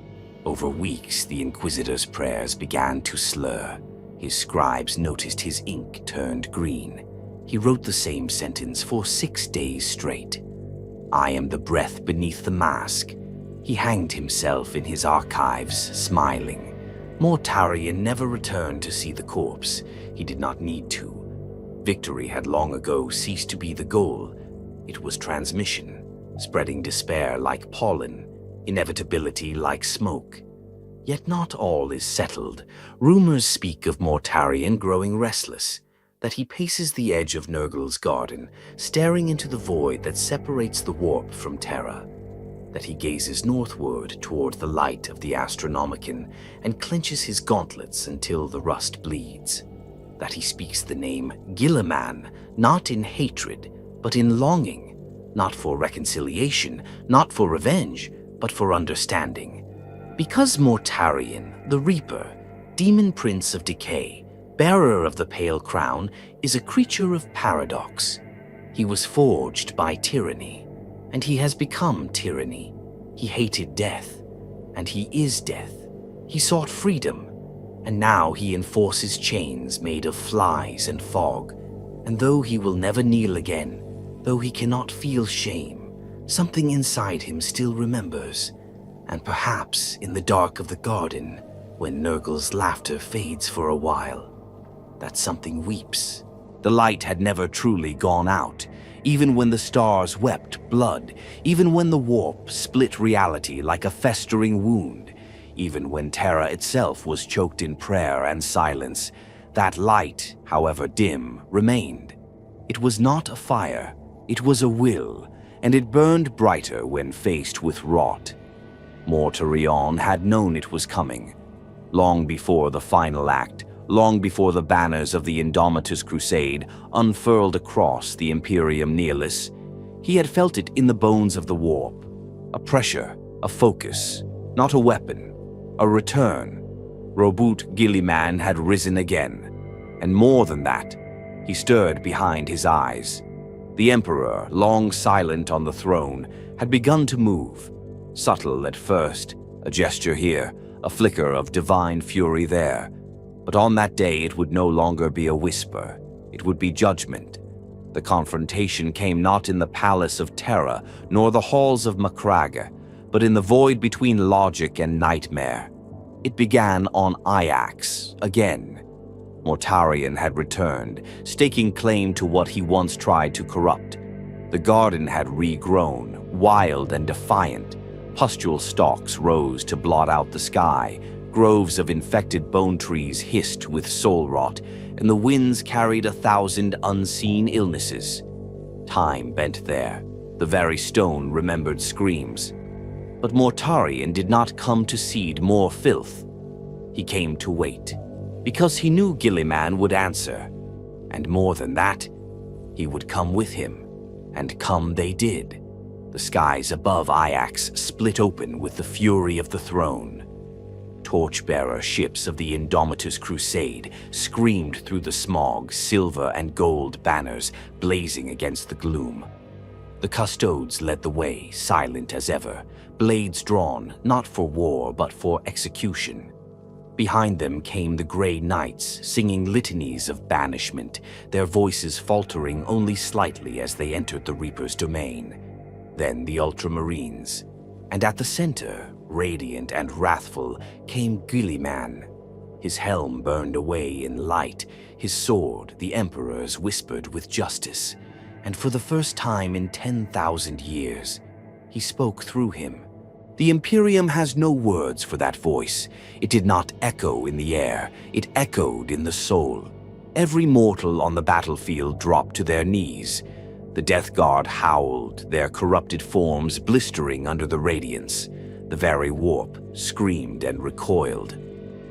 Over weeks, the inquisitor's prayers began to slur. His scribes noticed his ink turned green. He wrote the same sentence for 6 days straight. I am the breath beneath the mask. He hanged himself in his archives, smiling. Mortarion never returned to see the corpse. He did not need to. Victory had long ago ceased to be the goal. It was transmission, spreading despair like pollen, inevitability like smoke. Yet not all is settled. Rumors speak of Mortarion growing restless, that he paces the edge of Nurgle's garden, staring into the void that separates the warp from Terra, that he gazes northward toward the light of the Astronomicon and clenches his gauntlets until the rust bleeds, that he speaks the name Gilliman, not in hatred, but in longing, not for reconciliation, not for revenge, but for understanding. Because Mortarion, the Reaper, demon prince of Decay, bearer of the Pale Crown, is a creature of paradox. He was forged by tyranny, and he has become tyranny. He hated death, and he is death. He sought freedom, and now he enforces chains made of flies and fog. And though he will never kneel again, though he cannot feel shame, something inside him still remembers. And perhaps in the dark of the garden, when Nurgle's laughter fades for a while, that something weeps. The light had never truly gone out, even when the stars wept blood, even when the warp split reality like a festering wound, even when Terra itself was choked in prayer and silence. That light, however dim, remained. It was not a fire, it was a will, and it burned brighter when faced with rot. Mortarion had known it was coming. Long before the final act, long before the banners of the Indomitus Crusade unfurled across the Imperium Nihilus. He had felt it in the bones of the warp. A pressure, a focus, not a weapon, a return. Robut Guilliman had risen again, and more than that, he stirred behind his eyes. The Emperor, long silent on the throne, had begun to move, subtle at first, a gesture here, a flicker of divine fury there. But on that day it would no longer be a whisper, it would be judgment. The confrontation came not in the Palace of Terra, nor the halls of Macraga, but in the void between logic and nightmare. It began on Ajax, again. Mortarion had returned, staking claim to what he once tried to corrupt. The garden had regrown, wild and defiant. Pustule stalks rose to blot out the sky, groves of infected bone trees hissed with soul rot, and the winds carried 1,000 unseen illnesses. Time bent there, the very stone remembered screams. But Mortarion did not come to seed more filth. He came to wait, because he knew Guilliman would answer. And more than that, he would come with him, and come they did. The skies above Ajax split open with the fury of the throne. Torchbearer ships of the Indomitus Crusade screamed through the smog, silver and gold banners blazing against the gloom. The custodes led the way, silent as ever, blades drawn, not for war but for execution. Behind them came the Grey Knights, singing litanies of banishment, their voices faltering only slightly as they entered the Reaper's domain. Then the Ultramarines, and at the center, radiant and wrathful, came Guilliman. His helm burned away in light, his sword, the Emperor's, whispered with justice. And for the first time in 10,000 years, he spoke through him. The Imperium has no words for that voice. It did not echo in the air, it echoed in the soul. Every mortal on the battlefield dropped to their knees. The Death Guard howled, their corrupted forms blistering under the radiance. The very warp screamed and recoiled.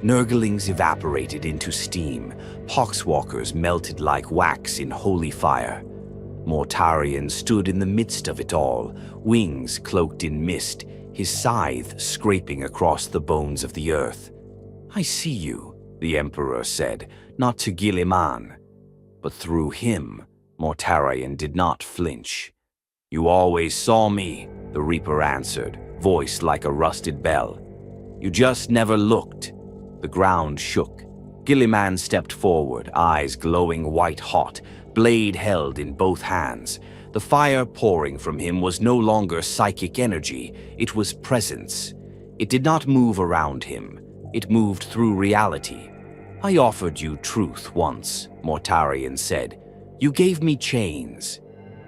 Nurglings evaporated into steam. Poxwalkers melted like wax in holy fire. Mortarion stood in the midst of it all, wings cloaked in mist, his scythe scraping across the bones of the earth. "I see you," the Emperor said, not to Guilliman, but through him. Mortarion did not flinch. "You always saw me," the Reaper answered, voice like a rusted bell. "You just never looked." The ground shook. Guilliman stepped forward, eyes glowing white-hot, blade held in both hands. The fire pouring from him was no longer psychic energy, it was presence. It did not move around him, it moved through reality. "I offered you truth once," Mortarion said. "You gave me chains.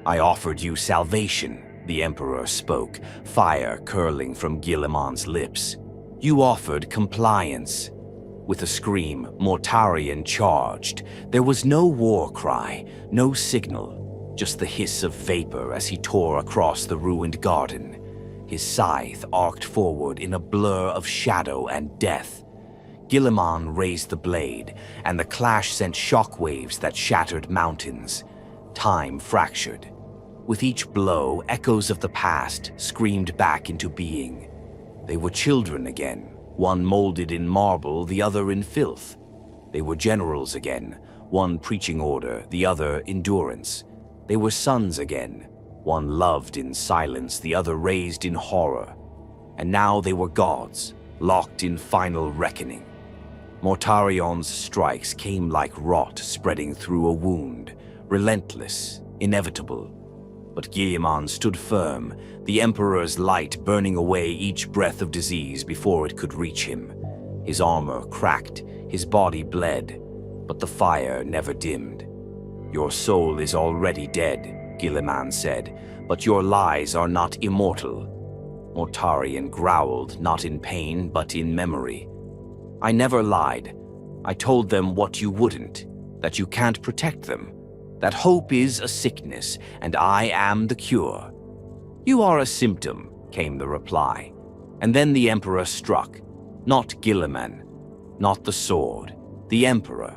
I offered you salvation," the Emperor spoke, fire curling from Guilliman's lips. "You offered compliance." With a scream, Mortarion charged. There was no war cry, no signal, just the hiss of vapor as he tore across the ruined garden. His scythe arced forward in a blur of shadow and death. Guilliman raised the blade, and the clash sent shockwaves that shattered mountains. Time fractured. With each blow, echoes of the past screamed back into being. They were children again, one molded in marble, the other in filth. They were generals again, one preaching order, the other endurance. They were sons again, one loved in silence, the other raised in horror. And now they were gods, locked in final reckoning. Mortarion's strikes came like rot spreading through a wound, relentless, inevitable. But Guilliman stood firm, the Emperor's light burning away each breath of disease before it could reach him. His armor cracked, his body bled, but the fire never dimmed. "Your soul is already dead," Guilliman said, "but your lies are not immortal." Mortarion growled, not in pain, but in memory. "I never lied. I told them what you wouldn't, that you can't protect them, that hope is a sickness, and I am the cure." "You are a symptom," came the reply. And then the Emperor struck. Not Guilliman, not the sword, The Emperor.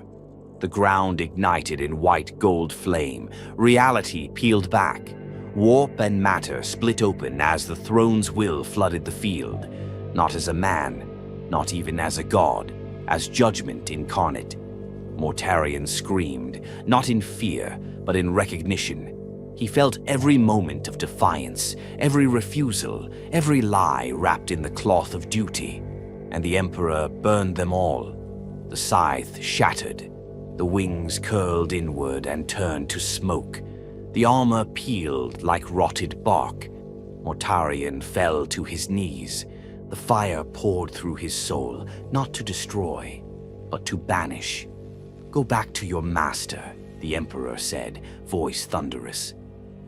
The ground ignited in white gold flame. Reality peeled back. Warp and matter split open as the throne's will flooded the field. Not as a man, not even as a god, as judgment incarnate. Mortarion screamed, not in fear, but in recognition. He felt every moment of defiance, every refusal, every lie wrapped in the cloth of duty. And the Emperor burned them all. The scythe shattered. The wings curled inward and turned to smoke. The armor peeled like rotted bark. Mortarion fell to his knees. The fire poured through his soul, not to destroy, but to banish. "Go back to your master," the Emperor said, voice thunderous.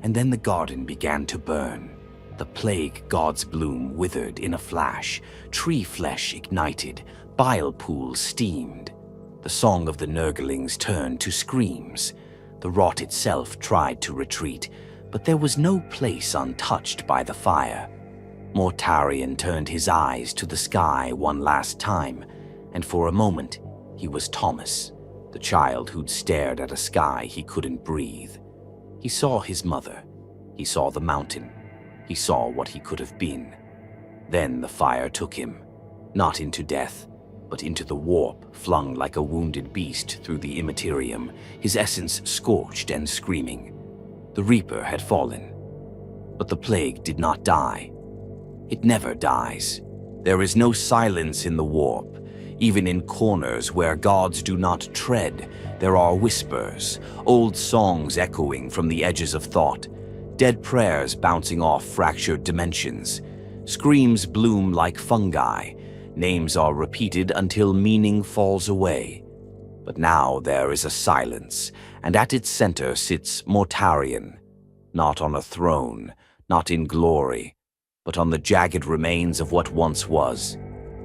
And then the garden began to burn. The plague god's bloom withered in a flash. Tree flesh ignited. Bile pools steamed. The song of the Nurglings turned to screams. The rot itself tried to retreat, but there was no place untouched by the fire. Mortarion turned his eyes to the sky one last time, and for a moment he was Thomas, the child who'd stared at a sky he couldn't breathe. He saw his mother. He saw the mountain. He saw what he could have been. Then the fire took him, not into death, but into the warp, flung like a wounded beast through the immaterium, his essence scorched and screaming. The Reaper had fallen. But the plague did not die. It never dies. There is no silence in the warp. Even in corners where gods do not tread, there are whispers, old songs echoing from the edges of thought, dead prayers bouncing off fractured dimensions. Screams bloom like fungi. Names are repeated until meaning falls away. But now there is a silence, and at its center sits Mortarion, not on a throne, not in glory, but on the jagged remains of what once was.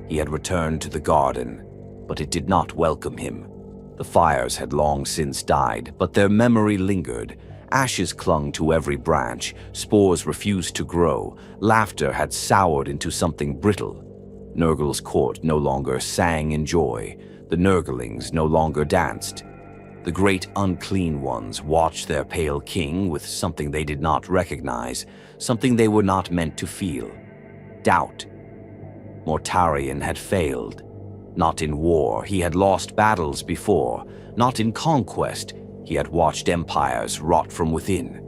He had returned to the garden, but it did not welcome him. The fires had long since died, but their memory lingered. Ashes clung to every branch, spores refused to grow, laughter had soured into something brittle. Nurgle's court no longer sang in joy, the Nurglings no longer danced. The great unclean ones watched their pale king with something they did not recognize, something they were not meant to feel. Doubt. Mortarion had failed. Not in war, he had lost battles before. Not in conquest, he had watched empires rot from within.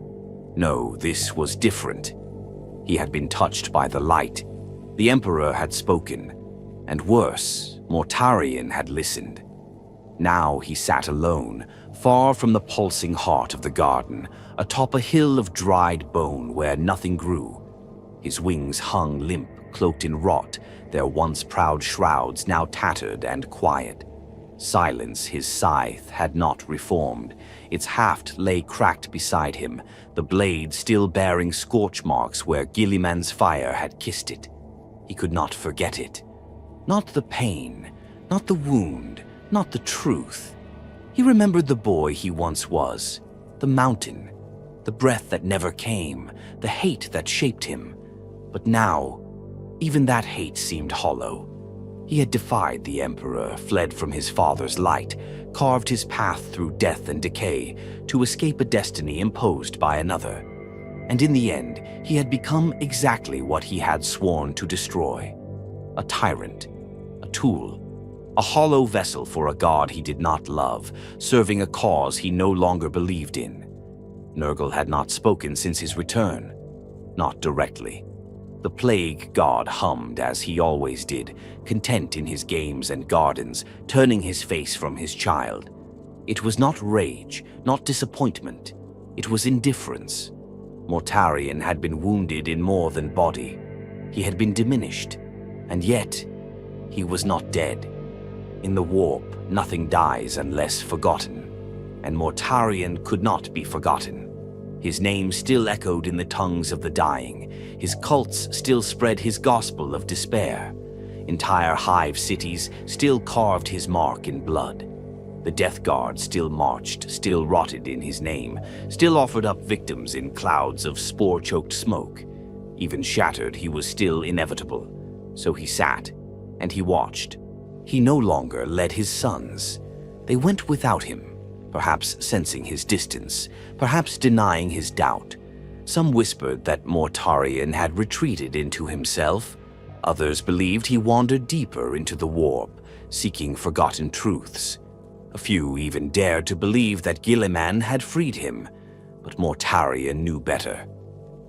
No, this was different. He had been touched by the light. The Emperor had spoken, and worse, Mortarion had listened. Now he sat alone, far from the pulsing heart of the garden, atop a hill of dried bone where nothing grew. His wings hung limp, cloaked in rot, their once proud shrouds now tattered and quiet. Silence his scythe had not reformed. Its haft lay cracked beside him, the blade still bearing scorch marks where Gilliman's fire had kissed it. He could not forget it. Not the pain, not the wound, not the truth. He remembered the boy he once was, the mountain, the breath that never came, the hate that shaped him. But now, even that hate seemed hollow. He had defied the Emperor, fled from his father's light, carved his path through death and decay to escape a destiny imposed by another. And in the end, he had become exactly what he had sworn to destroy. A tyrant, a tool, a hollow vessel for a god he did not love, serving a cause he no longer believed in. Nurgle had not spoken since his return, not directly. The plague god hummed as he always did, content in his games and gardens, turning his face from his child. It was not rage, not disappointment. It was indifference. Mortarion had been wounded in more than body. He had been diminished, and yet he was not dead. In the warp, nothing dies unless forgotten, and Mortarion could not be forgotten. His name still echoed in the tongues of the dying. His cults still spread his gospel of despair. Entire hive cities still carved his mark in blood. The Death Guard still marched, still rotted in his name, still offered up victims in clouds of spore-choked smoke. Even shattered, he was still inevitable. So he sat, and he watched. He no longer led his sons. They went without him, perhaps sensing his distance, perhaps denying his doubt. Some whispered that Mortarion had retreated into himself. Others believed he wandered deeper into the warp, seeking forgotten truths. A few even dared to believe that Guilliman had freed him, but Mortarion knew better.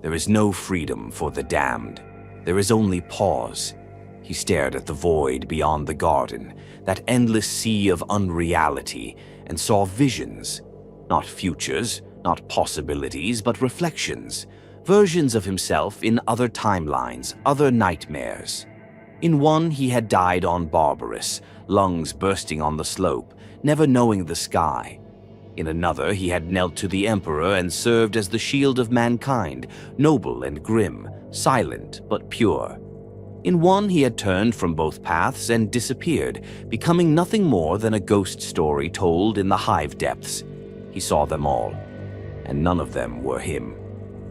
There is no freedom for the damned. There is only pause. He stared at the void beyond the garden, that endless sea of unreality, and saw visions. Not futures, not possibilities, but reflections. Versions of himself in other timelines, other nightmares. In one, he had died on Barbarus, lungs bursting on the slope, never knowing the sky. In another, he had knelt to the Emperor and served as the shield of mankind, noble and grim, silent but pure. In one, he had turned from both paths and disappeared, becoming nothing more than a ghost story told in the hive depths. He saw them all, and none of them were him,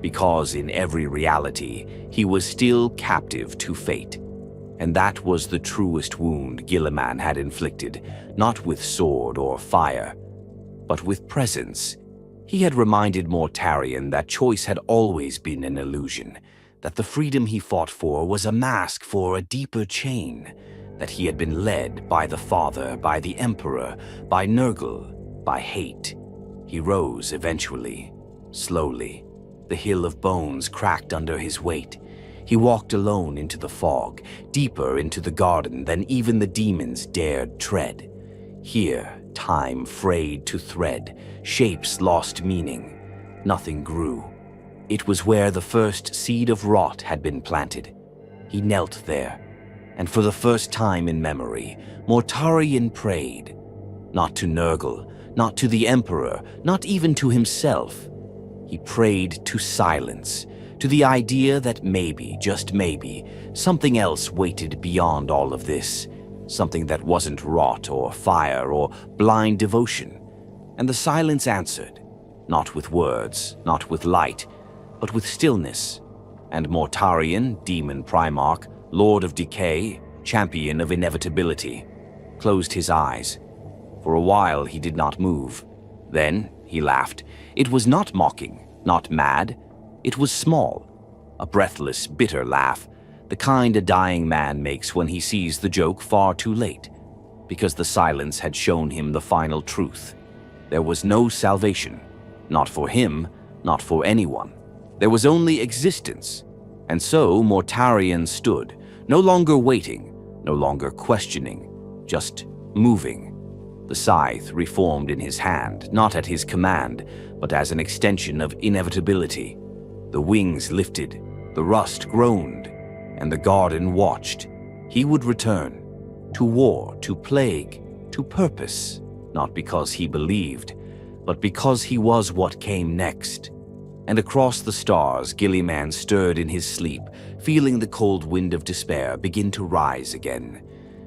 because in every reality, he was still captive to fate. And that was the truest wound Guilliman had inflicted, not with sword or fire, but with presence. He had reminded Mortarion that choice had always been an illusion, that the freedom he fought for was a mask for a deeper chain, that he had been led by the Father, by the Emperor, by Nurgle, by hate. He rose eventually, slowly. The hill of bones cracked under his weight. He walked alone into the fog, deeper into the garden than even the demons dared tread. Here, time frayed to thread, shapes lost meaning. Nothing grew. It was where the first seed of rot had been planted. He knelt there, and for the first time in memory, Mortarion prayed. Not to Nurgle, not to the Emperor, not even to himself. He prayed to silence, to the idea that maybe, just maybe, something else waited beyond all of this, something that wasn't rot or fire or blind devotion. And the silence answered, not with words, not with light, but with stillness. And Mortarion, Daemon Primarch, Lord of Decay, champion of inevitability, closed his eyes. For a while he did not move. Then he laughed. It was not mocking, not mad. It was small, a breathless, bitter laugh, the kind a dying man makes when he sees the joke far too late, because the silence had shown him the final truth. There was no salvation, not for him, not for anyone. There was only existence. And so Mortarion stood, no longer waiting, no longer questioning, just moving. The scythe reformed in his hand, not at his command, but as an extension of inevitability. The wings lifted, the rust groaned, and the garden watched. He would return, to war, to plague, to purpose, not because he believed, but because he was what came next. And across the stars, Guilliman stirred in his sleep, feeling the cold wind of despair begin to rise again,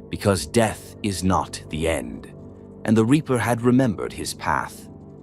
because death is not the end, and the Reaper had remembered his path.